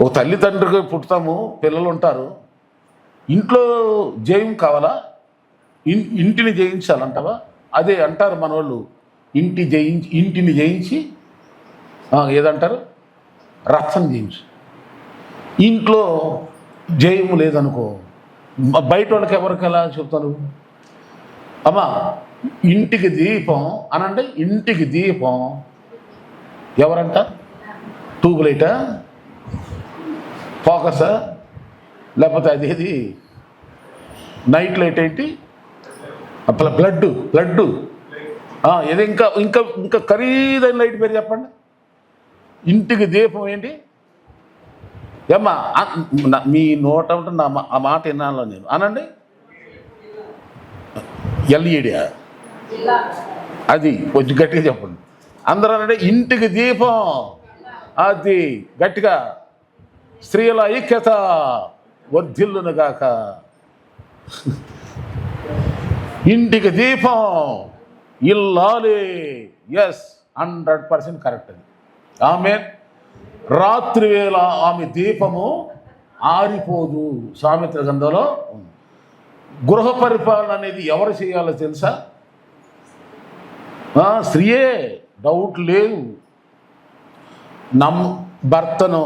ఓ తల్లిదండ్రులకు పుట్టుతాము, పిల్లలు ఉంటారు, ఇంట్లో జయం కావాలా? ఇంటిని జయించాలంటావా? అదే అంటారు మన వాళ్ళు, ఇంటిని జయించి ఏదంటారు, రథం జయించు. ఇంట్లో జయము లేదనుకో, బయట వాళ్ళకి ఎవరికి ఎలా చెప్తాను? అమ్మా ఇంటికి దీపం అనంటే, ఇంటికి దీపం ఎవరంట? ట్యూబ్ లైటా, ఫోకసా, లేకపోతే అదేది నైట్ లైట్ ఏంటి, బ్లడ్ ఏదో ఇంకా ఇంకా ఇంకా ఖరీదైన లైట్ పేరు చెప్పండి. ఇంటికి దీపం ఏంటి? ఏమ్మా మీ నోట ఉంటే ఆ మాట విన్నాను నేను అనండి. ఎల్ఈడి అది కొంచెం గట్టిగా చెప్పండి అందరూ అనండి. ఇంటికి దీపం, అది గట్టిగా. స్త్రీల ఐక్యత వర్ధిల్లును గాక. ఇంటికి దీపం ఇల్లాలి. ఎస్, 100% కరెక్ట్ అది. ఆమె రాత్రి వేళ ఆమె దీపము ఆరిపోదు. సామెత్ర గ్రంథంలో గృహ పరిపాలన అనేది ఎవరు చేయాలో తెలుసా? స్త్రీయే, డౌట్ లేదు. భర్తను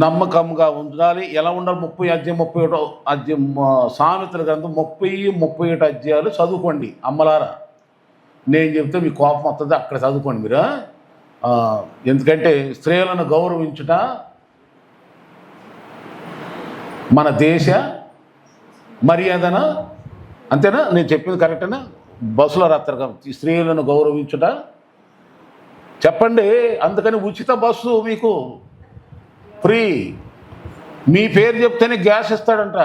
నమ్మకంగా ఉండాలి. ఎలా ఉండాలి? 30 అధ్యాయం సామెతల గ్రంథం 30-31 అధ్యాయాలు చదువుకోండి అమ్మలారా. నేను చెప్తే మీ కోపం వస్తుంది, అక్కడ చదువుకోండి మీరు. ఎందుకంటే స్త్రీలను గౌరవించుట మన దేశ మర్యాదన. అంతేనా? నేను చెప్పింది కరెక్టేనా? బస్సులో రాత్రి స్త్రీలను గౌరవించుట చెప్పండి. అందుకని ఉచిత బస్సు మీకు ఫ్రీ. మీ పేరు చెప్తేనే గ్యాస్ ఇస్తాడంట,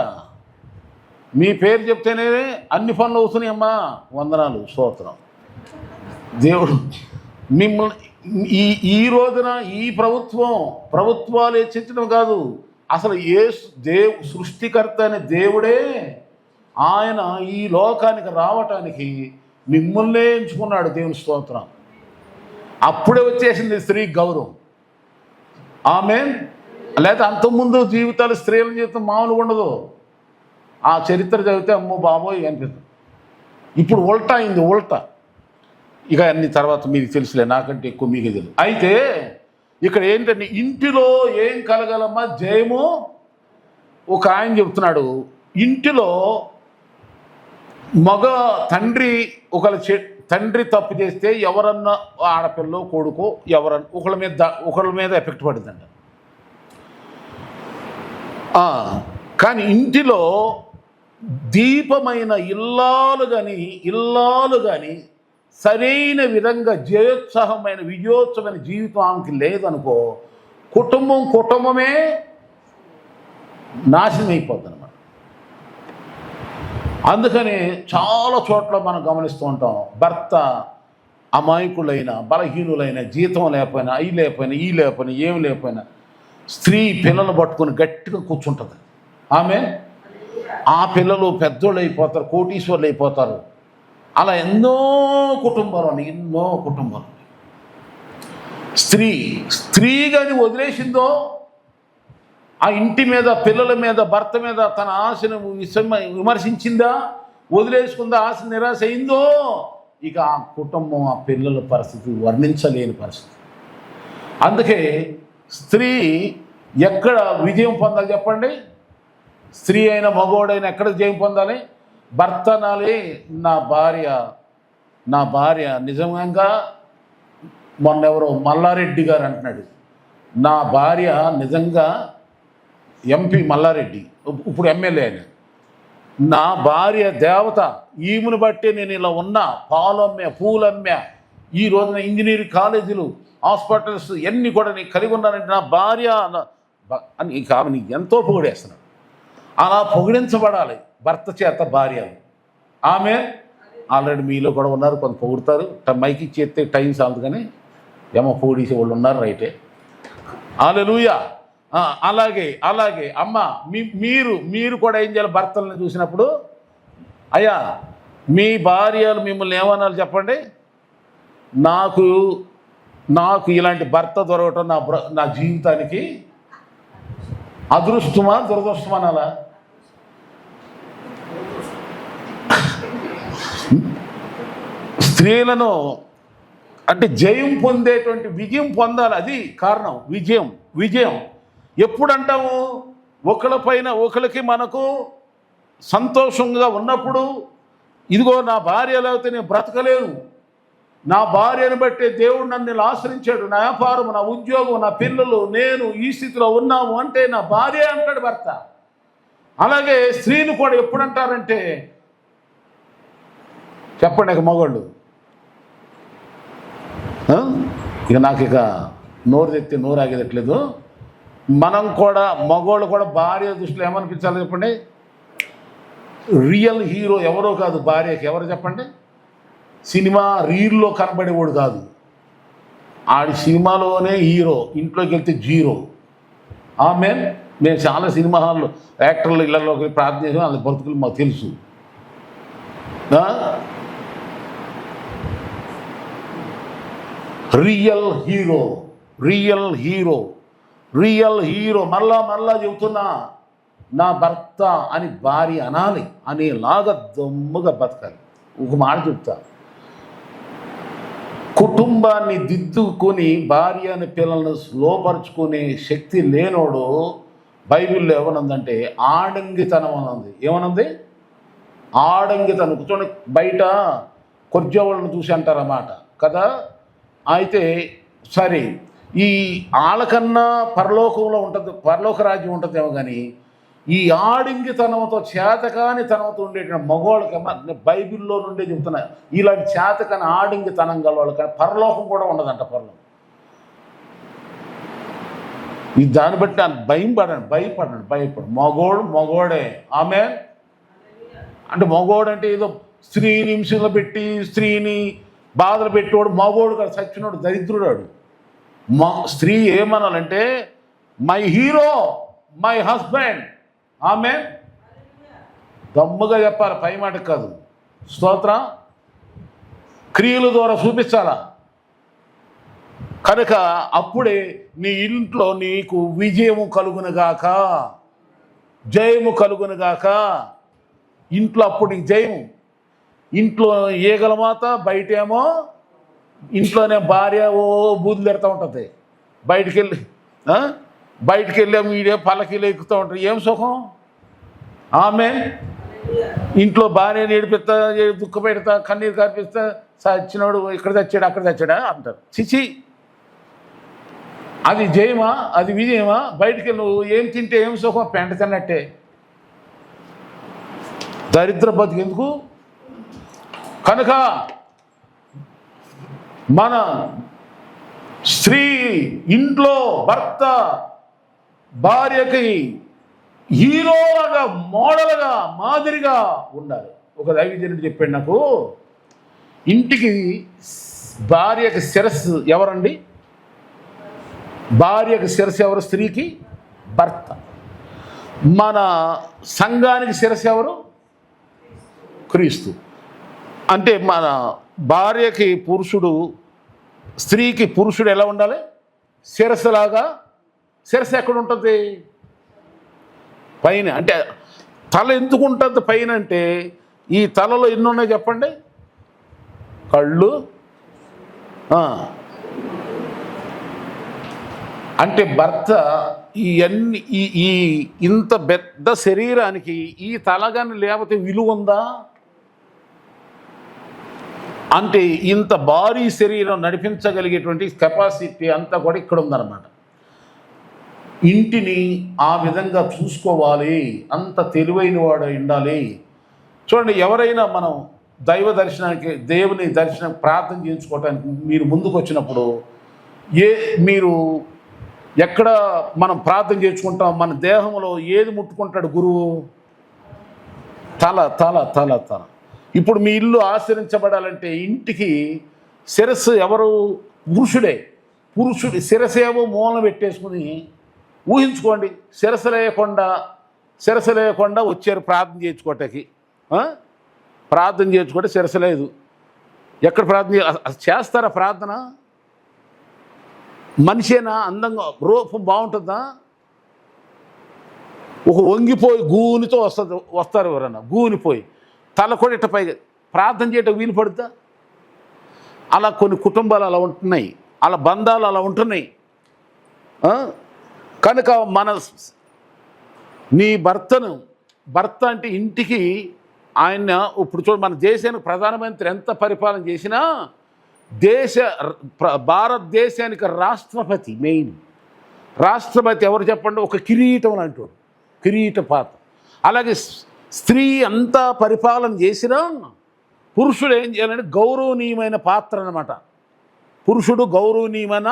మీ పేరు చెప్తేనే అన్ని పనులు అవుతున్నాయమ్మా. వందనాలు, స్తోత్రం. దేవుడు మిమ్మల్ని ఈ రోజున ఈ ప్రభుత్వాలు హెచ్చించడం కాదు, అసలు సృష్టికర్త అనే దేవుడే ఆయన ఈ లోకానికి రావటానికి మిమ్మల్నే ఎంచుకున్నాడు. దేవుని స్తోత్రం. అప్పుడే వచ్చేసింది స్త్రీ గౌరవం. ఆమేన్. లేదా అంతకుముందు జీవితాలు స్త్రీల జీవితం మామూలుగా ఉండదు. ఆ చరిత్ర చదివితే అమ్మో బాబోయ్ అనిపిస్తుంది. ఇప్పుడు ఉల్టా అయింది, ఉల్టా. ఇక అన్ని తర్వాత మీకు తెలుసులే, నాకంటే ఎక్కువ మీకు తెలుసు. అయితే ఇక్కడ ఏంటంటే ఇంటిలో ఏం కలగలమ్మా? జయము. ఒక ఆయన చెప్తున్నాడు, ఇంటిలో మగ తండ్రి తండ్రి తప్పు చేస్తే ఎవరన్నా ఆడపిల్ల కొడుకో ఎవరన్నా ఒకళ్ళ మీద ఎఫెక్ట్ పడుతుందంట. కానీ ఇంటిలో దీపమైన ఇల్లాలు కానీ సరైన విధంగా విజయోత్సవమైన జీవితం ఆమెకి లేదనుకో, కుటుంబమే నాశనం అయిపోద్ది అన్నమాట. అందుకని చాలా చోట్ల మనం గమనిస్తూ ఉంటాం, భర్త అమాయకులైన, బలహీనులైన, జీతం లేకపోయినా, ఈ లేకపోయినా ఏమి లేకపోయినా స్త్రీ పిల్లలు పట్టుకొని గట్టిగా కూర్చుంటుంది. ఆ పిల్లలు పెద్దోళ్ళు అయిపోతారు, కోటీశ్వర్లు అయిపోతారు. అలా ఎన్నో కుటుంబాలు. స్త్రీ కానీ వదిలేసిందో ఆ ఇంటి మీద, పిల్లల మీద, భర్త మీద తన ఆశను విమర్శించిందా, వదిలేసుకుందా, ఆశ నిరాశ అయిందో, ఇక ఆ కుటుంబం, ఆ పిల్లల పరిస్థితి వర్ణించలేని పరిస్థితి. అందుకే స్త్రీ ఎక్కడ విజయం పొందాలి చెప్పండి? స్త్రీ అయినా మగోడైనా ఎక్కడ విజయం పొందాలి? భర్త అనాలి, నా భార్య నిజంగా, మొన్నెవరో మల్లారెడ్డి గారు అంటున్నాడు, నా భార్య నిజంగా, ఎంపీ మల్లారెడ్డి ఇప్పుడు ఎమ్మెల్యే ఆయన, నా భార్య దేవత, ఈమెను బట్టి నేను ఇలా ఉన్నా, పాలమ్మే, పూలమ్మే, ఈ రోజున ఇంజనీరింగ్ కాలేజీలు, హాస్పిటల్స్ ఎన్ని కూడా నీకు కలిగి ఉన్నానంటే నా భార్య అని ఇక ఆమె ఎంతో పొగిడేస్తున్నాడు. అలా పొగిడించబడాలి భర్త చేత భార్యలు. ఆమె ఆల్రెడీ మీలో కూడా ఉన్నారు, కొంత పొగుడతారు, మైకి చేస్తే టైం చాలదు, కానీ ఏమో పొగిడేసే వాళ్ళు ఉన్నారు, రైటే. హల్లెలూయా. అలాగే అమ్మ, మీరు కూడా ఏం చేయాలి? భర్తలను చూసినప్పుడు, అయ్యా మీ భార్యలు మిమ్మల్ని ఏమన్నారు చెప్పండి? నాకు ఇలాంటి భర్త దొరకటం నా జీవితానికి అదృష్టమా దురదృష్టమా అనాలా? స్త్రీలను అంటే జయం పొందేటువంటి, విజయం పొందాలి, అది కారణం. విజయం ఎప్పుడంటాము? ఒకరికి మనకు సంతోషంగా ఉన్నప్పుడు, ఇదిగో నా భార్య లేకపోతే నేను బ్రతకలేను, నా భార్యను బట్టే దేవుడు నన్ను ఇలా ఆశ్రయించాడు, నా వ్యాపారం, నా ఉద్యోగం, నా పిల్లలు, నేను ఈ స్థితిలో ఉన్నాము అంటే నా భార్య అంటాడు భర్త. అలాగే స్త్రీని కూడా ఎప్పుడంటారంటే, చెప్పండి ఇక మగవాళ్ళు, ఇక నోరు తెత్తి నోరు ఆగేదట్లేదు. మనం కూడా, మగవాళ్ళు కూడా భార్య దృష్టిలో ఏమనిపించాలి చెప్పండి? రియల్ హీరో ఎవరో కాదు భార్యకి, ఎవరు చెప్పండి? సినిమా రీల్లో కనబడేవాడు కాదు, ఆడి సినిమాలోనే హీరో, ఇంట్లోకి వెళ్తే జీరో. ఆమెన్. నేను చాలా సినిమా హాల్లో యాక్టర్లు ఇళ్లలోకి ప్రార్థన చేసిన వాళ్ళ బ్రతుకులు మాకు తెలుసు. రియల్ హీరో మళ్ళా చెబుతున్నా, నా భర్త అని భార్య అనాలి, అనేలాగా దమ్ముగా బతకాలి. ఒక మాట చెప్తా, కుటుంబాన్ని దిద్దుకొని భార్యని పిల్లలను లోపరుచుకునే శక్తి లేనోడు బైబిల్లో ఏమనుందంటే ఆడంగితనం అన్నది. ఏమనుంది? ఆడంగితనం. కూర్చొని బయట కొద్దివాళ్ళని చూసి అంటారన్నమాట కదా. అయితే సరే, ఈ ఆళ్ళకన్నా పరలోకంలో ఉంటుంది, పరలోక రాజ్యం ఉంటుందేమో, కానీ ఈ ఆడింగితనంతో, చేతకానితనంతో ఉండేటువంటి మగవాళ్ళకమ్మా బైబిల్లో నుండే చెబుతున్నా, ఇలాంటి చేతకాని ఆడింగితనం గల వాళ్ళకి పరలోకం కూడా ఉండదంట. పరలోకం ఈ దాన్ని బట్టి భయపడను. మగోడే. ఆమె అంటే మగోడు అంటే ఏదో స్త్రీని హింసలో పెట్టి, స్త్రీని బాధలు పెట్టేవాడు మగోడు కాదు, సచ్చినోడు, దరిద్రుడాడు. స్త్రీ ఏమనాలంటే మై హీరో, మై హస్బెండ్. ఆమె దమ్ముగా చెప్పాలి, పై మాటకు కాదు. స్తోత్రం. క్రియల ద్వారా చూపించాలా. కనుక అప్పుడే నీ ఇంట్లో నీకు విజయము కలుగునుగాక, జయము కలుగునుగాక. ఇంట్లో అప్పుడు జయము. ఇంట్లో ఏగల మాత, బయటేమో ఇంట్లోనే భార్య బూదులు పెడతా ఉంటుంది. బయటికి వెళ్ళే మీడియా పల్లకీలు ఎక్కుతూ ఉంటారు. ఏం సుఖం? ఆమె ఇంట్లో భార్యని ఏడిపిస్తా, దుఃఖ పెడతా, కన్నీరు కార్పిస్తా, చచ్చినోడు ఇక్కడ చచ్చాడు, అక్కడ చచ్చాడా అంటారు. చిచి, అది జయమా? అది విజయమా? బయటికి నువ్వు ఏం తింటే ఏం సుఖం? పెంట తిన్నట్టే. దరిద్ర బతుకెందుకు? కనుక మన స్త్రీ ఇంట్లో భర్త భార్యకి హీరోలాగా, మోడల్గా, మాదిరిగా ఉండాలి. ఒక దైవజనుడు చెప్పాడు నాకు, ఇంటికి భార్యకి శిరస్సు ఎవరండి? భార్యకి శిరస్సు ఎవరు? స్త్రీకి భర్త. మన సంఘానికి శిరస్సు ఎవరు? క్రీస్తు. అంటే మన భార్యకి పురుషుడు, స్త్రీకి పురుషుడు ఎలా ఉండాలి? శిరస్సులాగా. శిరస్సు ఎక్కడ ఉంటుంది? పైన అంటే తల ఎందుకు ఉంటుంది పైన అంటే ఈ తలలో ఎన్ని ఉన్నాయి చెప్పండి? కళ్ళు, అంటే భర్త ఇవన్నీ ఈ ఇంత పెద్ద శరీరానికి ఈ తలగాని లేకపోతే విలువ ఉందా? అంటే ఇంత భారీ శరీరం నడిపించగలిగేటువంటి కెపాసిటీ అంతా కూడా ఇక్కడ ఉందన్నమాట. ఇంటిని ఆ విధంగా చూసుకోవాలి, అంత తెలివైన వాడు ఉండాలి. చూడండి, ఎవరైనా మనం దైవ దర్శనానికి, దేవుని దర్శనం, ప్రార్థన చేయించుకోవడానికి మీరు ముందుకు వచ్చినప్పుడు మీరు ఎక్కడ మనం ప్రార్థన చేసుకుంటాం? మన దేహంలో ఏది ముట్టుకుంటాడు గురువు? తల తల తల తల. ఇప్పుడు మీ ఇల్లు ఆశ్రయించబడాలంటే ఇంటికి శిరస్సు ఎవరు? పురుషుడే. పురుషుడి శిరసేమో మూలన పెట్టేసుకుని ఊహించుకోండి. శిరస్సు లేకుండా వచ్చారు ప్రార్థన చేయించుకోవటానికి. ప్రార్థన చేయించుకుంటే శిరస్సు లేదు. ఎక్కడ ప్రార్థన చేస్తారా? ప్రార్థన మనిషేనా? అందంగా రూపం బాగుంటుందా? ఒక వంగిపోయి గూనితో వస్తారు ఎవరన్నా, గూనిపోయి తల కూడా ఇట్ట పైగా ప్రార్థన చేయటం వీలు పడుతుందా? అలా కొన్ని కుటుంబాలు అలా ఉంటున్నాయి, అలా బంధాలు అలా ఉంటున్నాయి. కనుక నీ భర్త అంటే ఇంటికి ఆయన, ఇప్పుడు చూడు, మన దేశానికి ప్రధానమంత్రి ఎంత పరిపాలన చేసినా భారతదేశానికి రాష్ట్రపతి మెయిన్. రాష్ట్రపతి ఎవరు చెప్పండి? ఒక కిరీటం అంటాడు, కిరీట పాత్ర. అలాగే స్త్రీ అంతా పరిపాలన చేసినా పురుషుడు ఏం చేయాలంటే గౌరవనీయమైన పాత్ర అన్నమాట. పురుషుడు గౌరవనీయమైన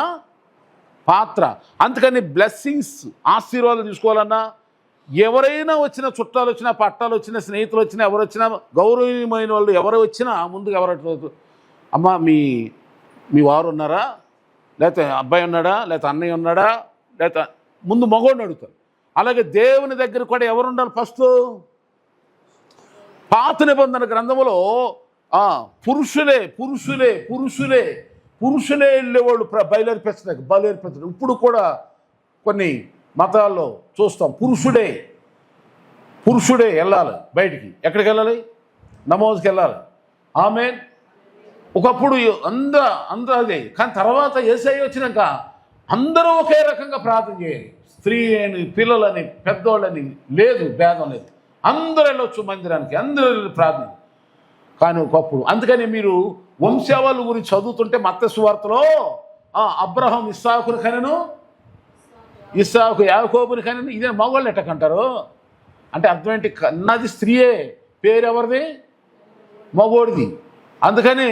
పాత్ర. అందుకని బ్లెస్సింగ్స్, ఆశీర్వాదం తీసుకోవాలన్నా, ఎవరైనా వచ్చినా, చుట్టాలు వచ్చినా, పట్టాలు వచ్చినా, స్నేహితులు వచ్చినా, ఎవరు వచ్చినా, గౌరవనీయమైన వాళ్ళు ఎవరు వచ్చినా ముందుకు ఎవరు, అమ్మ మీ వారు ఉన్నారా, లేకపోతే అబ్బాయి ఉన్నాడా, లేకపోతే అన్నయ్య ఉన్నాడా, లేకపోతే ముందు మగోడిని అడుగుతారు. అలాగే దేవుని దగ్గర కూడా ఎవరు ఉండాలి? ఫస్ట్ పాత నిబంధన గ్రంథంలో పురుషులే వెళ్ళేవాళ్ళు బయలుదేరిపించడానికి. ఇప్పుడు కూడా కొన్ని మతాల్లో చూస్తాం, పురుషుడే వెళ్ళాలి బయటికి. ఎక్కడికి వెళ్ళాలి? నమోజ్కి వెళ్ళాలి. ఆమేన్. ఒకప్పుడు అందరూ అదే. కానీ తర్వాత యేసయ్య వచ్చినాక అందరూ ఒకే రకంగా ప్రార్థన చేయాలి. స్త్రీ అని, పిల్లలని, పెద్దోళ్ళని లేదు, భేదం లేదు. అందరూ వెళ్ళొచ్చు మందిరానికి, అందరూ వెళ్ళి ప్రార్థన. కానీ ఒకప్పుడు, అందుకని మీరు వంశావళి గురించి చదువుతుంటే మత్తయి సువార్తలో అబ్రహాం ఇస్సాకుని కనెను, ఇస్సాకు యాకోబుని కనెను. ఇదే మగవాళ్ళు ఎట్టకంటారు అంటే అర్థం ఏంటి? కన్నది స్త్రీయే, పేరు ఎవరిది? మగోడిది. అందుకని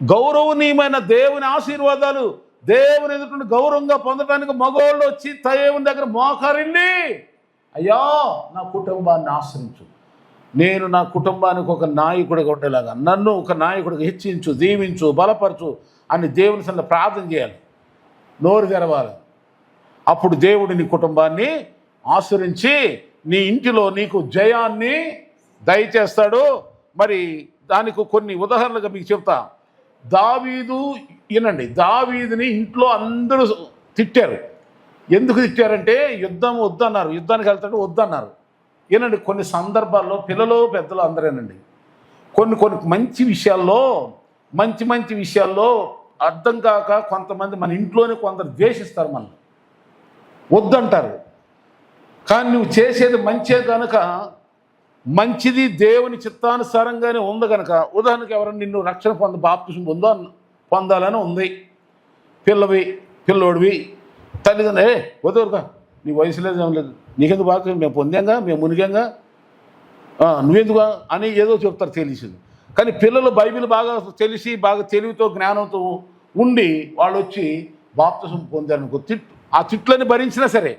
గౌరవనీయమైన దేవుని ఆశీర్వాదాలు, దేవుని ఎదుటి గౌరవంగా పొందడానికి మగవాళ్ళు వచ్చి దేవుని దగ్గర మోకరిల్లి, అయ్యా నా కుటుంబాన్ని ఆశ్రయించు, నేను నా కుటుంబానికి ఒక నాయకుడిగా ఉండేలాగా నన్ను ఒక నాయకుడిగా హెచ్చించు, దీవించు, బలపరచు అని దేవుని సన్నిధిలో ప్రార్థన చేయాలి, నోరు తెరవాలి. అప్పుడు దేవుడు నీ కుటుంబాన్ని ఆశ్రయించి నీ ఇంటిలో నీకు జయాన్ని దయచేస్తాడు. మరి దానికి కొన్ని ఉదాహరణలుగా మీకు చెప్తా. దావీదుని ఇంట్లో అందరూ తిట్టారు. ఎందుకు తిట్టారంటే యుద్ధం వద్దన్నారు, యుద్ధానికి వెళ్తాడు వద్దన్నారు. ఏనండి, కొన్ని సందర్భాల్లో పిల్లలు పెద్దలు అందరేనండి కొన్ని మంచి విషయాల్లో అర్థం కాక కొంతమంది మన ఇంట్లోనే కొందరు ద్వేషిస్తారు, మనం వద్దంటారు. కానీ నువ్వు చేసేది మంచే కనుక, మంచిది దేవుని చిత్తానుసారంగానే ఉంది కనుక, ఉదాహరణకి ఎవరైనా నిన్ను రక్షణ బాప్తిసం పొందాలని ఉంది, పిల్లోడివి, తల్లిదండ్రులు వదరుగా నీ వయసు లేదు, ఏం లేదు, నీకెందుకు బాగా, మేము పొందాంగా, మేము మునిగాంగా, నువ్వెందుకు అని ఏదో చెప్తారు తెలిసింది. కానీ పిల్లలు బైబిల్ బాగా తెలిసి, బాగా తెలివితో, జ్ఞానంతో ఉండి వాళ్ళు వచ్చి బాప్తిసం పొందారనుకో, ఆ తిట్లని భరించినా సరే,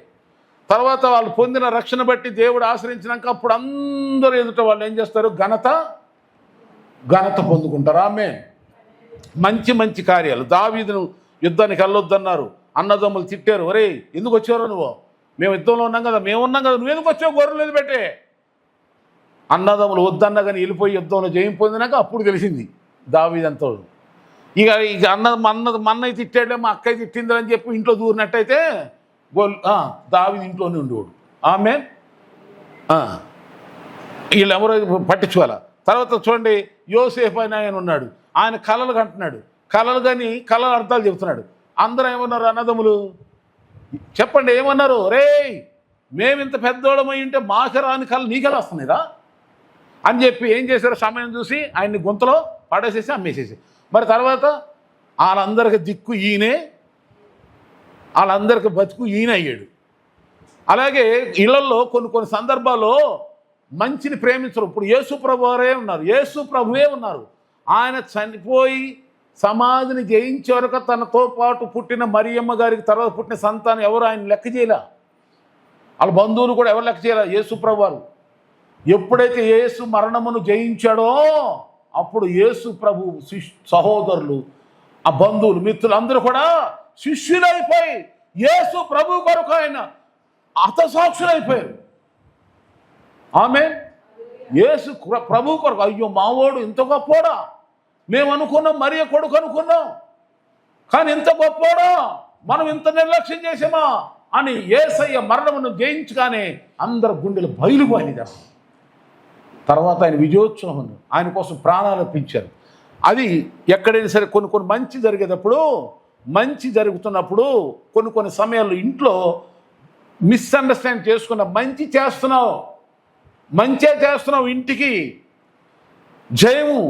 తర్వాత వాళ్ళు పొందిన రక్షణ బట్టి దేవుడు ఆశ్రయించినాక అప్పుడు అందరూ ఎదుట వాళ్ళు ఏం చేస్తారు? ఘనత పొందుకుంటారు. ఆమె మంచి కార్యాలు. దావీదును యుద్ధానికి వెళ్ళొద్దన్నారు, అన్నదమ్ములు తిట్టారు, ఒరే ఎందుకు వచ్చారో నువ్వు, మేము యుద్ధంలో ఉన్నాం కదా, నువ్వు ఎందుకు వచ్చావు, గొర్రెలు లేదు పెట్టే. అన్నదమ్ములు వద్దన్నా కానీ వెళ్ళిపోయి యుద్ధంలో జయం పొందినాక అప్పుడు తెలిసింది దావీదు ఎంతో. ఇక అన్నయ్య తిట్టాడే, మా అక్కయ్య తిట్టిందని చెప్పి ఇంట్లో దూరినట్టయితే దావీదు ఇంట్లోనే ఉండేవాడు. ఆమె వీళ్ళు ఎవరో పట్టించుకోవాలా. తర్వాత చూడండి, యోసేపు అని ఆయన ఉన్నాడు, ఆయన కళలు కంటున్నాడు, కళలు కానీ కళల అర్థాలు చెబుతున్నాడు. అందరూ ఏమన్నారు అన్నదమ్ములు? చెప్పండి ఏమన్నారు? రే మేమింత పెద్దోళమై ఉంటే మాకు రాని కళ నీకెలా వస్తున్నాయిరా అని చెప్పి ఏం చేశారు? సమయం చూసి ఆయన్ని గుంతలో పడేసేసి అమ్మేసేసి, మరి తర్వాత వాళ్ళందరికి దిక్కు ఈయనే, వాళ్ళందరికి బతుకు ఈయన అయ్యాడు. అలాగే ఇళ్లలో కొన్ని సందర్భాల్లో మంచిని ప్రేమించరు. ఇప్పుడు యేసు ప్రభువే ఉన్నారు, యేసు ప్రభువే ఉన్నారు. ఆయన చనిపోయి సమాధిని జయించే వరకు తనతో పాటు పుట్టిన మరియమ్మ గారికి తర్వాత పుట్టిన సంతానం ఎవరు ఆయన లెక్క చేయలే, వాళ్ళ బంధువులు కూడా ఎవరు లెక్క చేయలే. యేసు ప్రభు వారు ఎప్పుడైతే యేసు మరణమును జయించాడో అప్పుడు యేసు ప్రభు సహోదరులు, ఆ బంధువులు, మిత్రులు అందరూ కూడా శిష్యులైపోయి యేసు ప్రభు కొరకు ఆయన హతసాక్షులైపోయారు. ఆమె యేసు ప్రభు కొరకు, అయ్యో మావోడు ఇంత గొప్పోడా, మేము అనుకున్నాం మరియ కొడుకు అనుకున్నాం, కానీ ఇంత గొప్పోడా, మనం ఇంత నిర్లక్ష్యం చేసామా అని యేసయ్య మరణమును జయించగానే అందరు గుండెలు బయలుపోయినాయి. తర్వాత ఆయన విజయోత్సవం, ఆయన కోసం ప్రాణాలు అర్పించారు. అది ఎక్కడైనా సరే కొన్ని మంచి జరిగేటప్పుడు, మంచి జరుగుతున్నప్పుడు కొన్ని సమయాల్లో ఇంట్లో మిస్అండర్స్టాండ్ చేసుకున్న, మంచి చేస్తున్నావు, మంచే చేస్తున్నావు, ఇంటికి జయము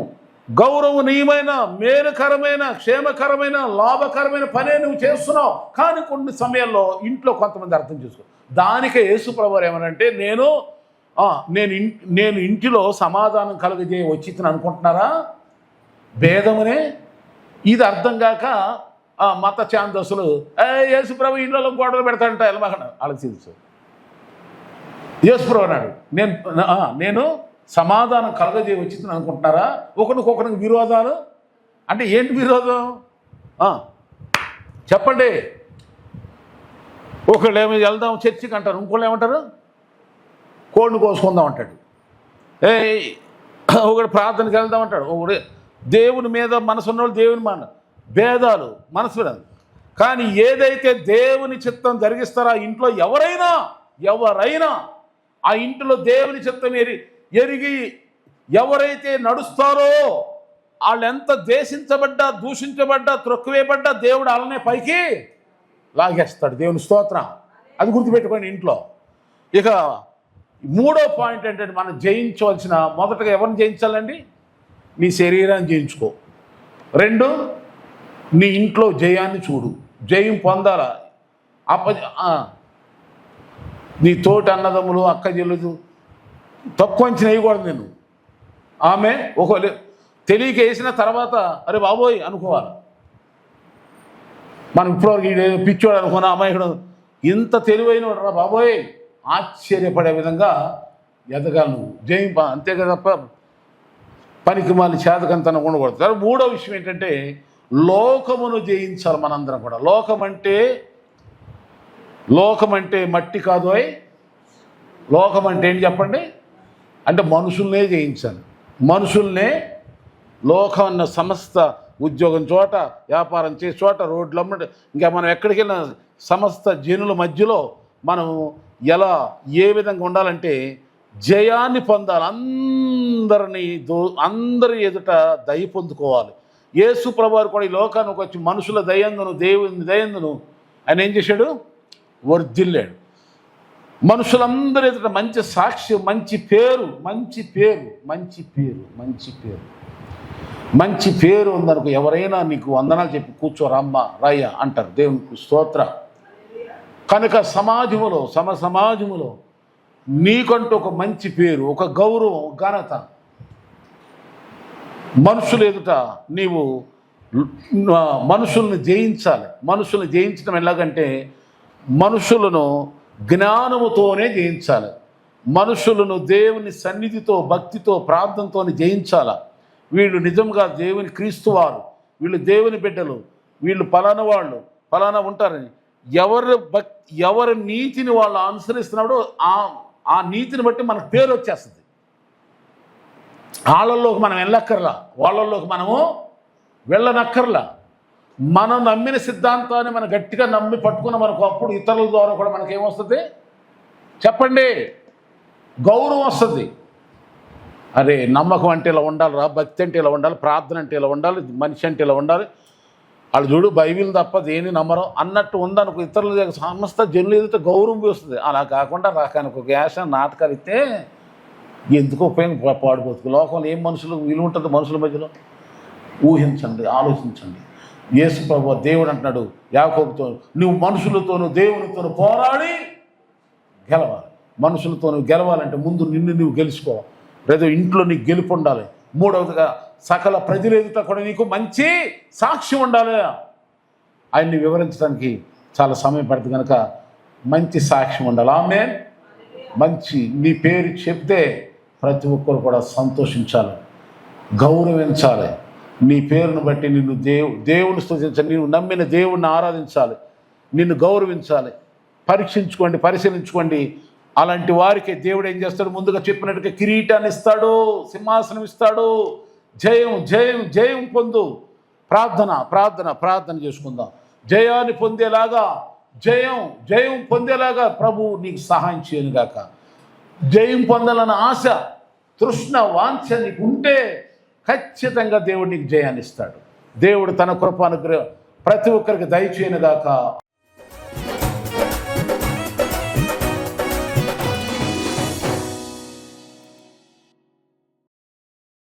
గౌరవనీయమైన మేలుకరమైన క్షేమకరమైన లాభకరమైన పనే నువ్వు చేస్తున్నావు. కానీ కొన్ని సమయాల్లో ఇంట్లో కొంతమంది అర్థం చేసుకో. దానికే యేసు ప్రభువారు ఏమనంటే, నేను ఇంటిలో సమాధానం కలుగజేయ వచ్చిందని అనుకుంటున్నారా? భేదమునే. ఇది అర్థం కాక మత ఛాందసులు యేసు ప్రభు ఇంట్లో గొడవలు పెడతాడంట ఎలమగంట వాళ్ళకి తెలుసు. యేసు ప్రభు అన్నాడు, నేను సమాధానం కలగజేయ వచ్చిందని అనుకుంటున్నారా? ఒకరికి విరోధాలు అంటే ఏంటి విరోధం చెప్పండి. ఒకళ్ళు ఏమి వెళ్దాం చర్చికి అంటారు, ఇంకోళ్ళు ఏమంటారు కోడిని కోసుకుందాం అంటాడు. ఒకడు ప్రార్థనకి వెళ్దాం అంటాడు, ఒకడు దేవుని మీద మనసు ఉన్నవాళ్ళు దేవుని భేదాలు మనసు. కానీ ఏదైతే దేవుని చిత్తం జరిగిస్తారో ఆ ఇంట్లో ఎవరైనా ఆ ఇంటిలో దేవుని చిత్తం ఎరిగి ఎవరైతే నడుస్తారో వాళ్ళు ఎంత దేశించబడ్డా, దూషించబడ్డా, త్రొక్కువేయబడ్డా దేవుడు వాళ్ళనే పైకి లాగేస్తాడు. దేవుని స్తోత్రం. అది గుర్తుపెట్టుకోండి ఇంట్లో. ఇక మూడో పాయింట్ ఏంటంటే, మనం జయించవలసిన మొదటగా ఎవరిని జయించాలండి? నీ శరీరాన్ని జయించుకో. 2, నీ ఇంట్లో జయాన్ని చూడు, జయం పొందాలా. నీ తోటి అన్నదమ్ములు అక్క చెల్లుదు తక్కువ అంచనా వేయకూడదు. నేను ఆమె ఒకవేళ తెలియక వేసిన తర్వాత అరే బాబోయ్ అనుకోవాలి. మనం ఇప్పటివరకు పిచ్చోడు అనుకున్న అమాయకుడు ఇంత తెలివైన రా బాబోయ్ ఆశ్చర్యపడే విధంగా ఎదగాలి నువ్వు. జయం అంతే కదా, పనికి మళ్ళీ చేతకంతనం ఉండకూడదు. కానీ మూడో విషయం ఏంటంటే, లోకమును జయించాలి మనందరం కూడా. లోకం అంటే మట్టి కాదు. లోకం అంటే ఏంటి చెప్పండి? అంటే మనుషుల్నే జయించాలి. మనుషుల్నే లోకం అన్న సమస్త ఉద్యోగం చోట, వ్యాపారం చేసే చోట, రోడ్లు అమ్మటి, ఇంకా మనం ఎక్కడికి వెళ్ళిన సమస్త జనుల మధ్యలో మనం ఏ విధంగా ఉండాలంటే జయాన్ని పొందాలి. అందరి ఎదుట దయ పొందుకోవాలి. యేసు ప్రభువారు కూడా ఈ లోకానికి వచ్చి మనుషుల దయందును దేవుని దయందును ఆయన ఏం చేశాడు? వర్ధిల్లాడు. మనుషులందరి ఎదుట మంచి సాక్ష్యం, మంచి పేరు ఉందనుకో. ఎవరైనా నీకు వందనాలు చెప్పి కూర్చోరమ్మ రాయ్య అంటారు. దేవునికి స్తోత్ర. కనుక సమాజములో నీకంటూ ఒక మంచి పేరు, ఒక గౌరవం, ఘనత, మనుషులు ఎదుట నీవు మనుషుల్ని జయించాలి. మనుషుల్ని జయించడం ఎలాగంటే, మనుషులను జ్ఞానముతోనే జయించాలి. మనుషులను దేవుని సన్నిధితో, భక్తితో, ప్రార్థనతో జయించాల. వీళ్ళు నిజంగా దేవుని క్రీస్తువారు, వీళ్ళు దేవుని బిడ్డలు, వీళ్ళు పలానా వాళ్ళు పలానా ఉంటారని ఎవరి నీతిని వాళ్ళు అనుసరిస్తున్నాడో ఆ నీతిని బట్టి మనకు పేరు వచ్చేస్తుంది. వాళ్ళల్లోకి మనం వెళ్ళక్కర్లా, వాళ్ళల్లోకి మనము వెళ్ళనక్కర్లా. మనం నమ్మిన సిద్ధాంతాన్ని మనం గట్టిగా నమ్మి పట్టుకున్న మనకు అప్పుడు ఇతరుల ద్వారా కూడా మనకేమొస్తుంది చెప్పండి? గౌరవం వస్తుంది. అరే నమ్మకం అంటే ఇలా ఉండాలి రా, భక్తి అంటే ఇలా ఉండాలి, ప్రార్థన అంటే ఇలా ఉండాలి, మనిషి అంటే ఇలా ఉండాలి, వాళ్ళు చూడు బైబిల్ తప్ప దేని నమ్మరు అన్నట్టు ఉందనుకో, ఇతరుల దగ్గర సమస్త జనులు ఎదుట గౌరవం వస్తుంది. అలా కాకుండా రకానికి ఒక యాస నాటకాలు ఇస్తే ఎందుకు ఉపయోగం పాడిపోతుంది. లోకంలో ఏం మనుషులు విలువ ఉంటుంది మనుషుల మధ్యలో? ఊహించండి, ఆలోచించండి. యేసు ప్రభువు దేవుడు అంటున్నాడు యాకోబుతో, నువ్వు మనుషులతోనూ దేవునితోనూ పోరాడి గెలవాలి. మనుషులతో గెలవాలంటే ముందు నిన్ను నువ్వు గెలుచుకోవాలి, లేదా ఇంట్లో నీకు గెలుపు ఉండాలి. మూడవదిగా సకల ప్రజల ఎదుట కూడా నీకు మంచి సాక్ష్యం ఉండాలి. ఆయన్ని వివరించడానికి చాలా సమయం పడుతుంది కనుక మంచి సాక్ష్యం ఉండాలి. ఆమేన్. మంచి నీ పేరు చెప్తే ప్రతి ఒక్కరు కూడా సంతోషించాలి, గౌరవించాలి. నీ పేరును బట్టి నిన్ను దేవుని స్తుతించాలి, నీవు నమ్మిన దేవుణ్ణి ఆరాధించాలి, నిన్ను గౌరవించాలి. పరీక్షించుకోండి, పరిశీలించుకోండి. అలాంటి వారికి దేవుడు ఏం చేస్తాడు? ముందుగా చెప్పినట్టుగా కిరీటాన్ని ఇస్తాడు, సింహాసనం ఇస్తాడు. జయం జయం జయం పొందు. ప్రార్థన ప్రార్థన ప్రార్థన చేసుకుందాం. జయాన్ని పొందేలాగా, జయం జయం పొందేలాగా ప్రభువు నీకు సహాయం చేయను గాక. జయం పొందాలన్న ఆశ, తృష్ణ, వాంఛ నీకు ఉంటే ఖచ్చితంగా దేవుడు నీకు జయాన్ని ఇస్తాడు. దేవుడు తన కృప అనుగ్రహం ప్రతి ఒక్కరికి దయచేయను గాక.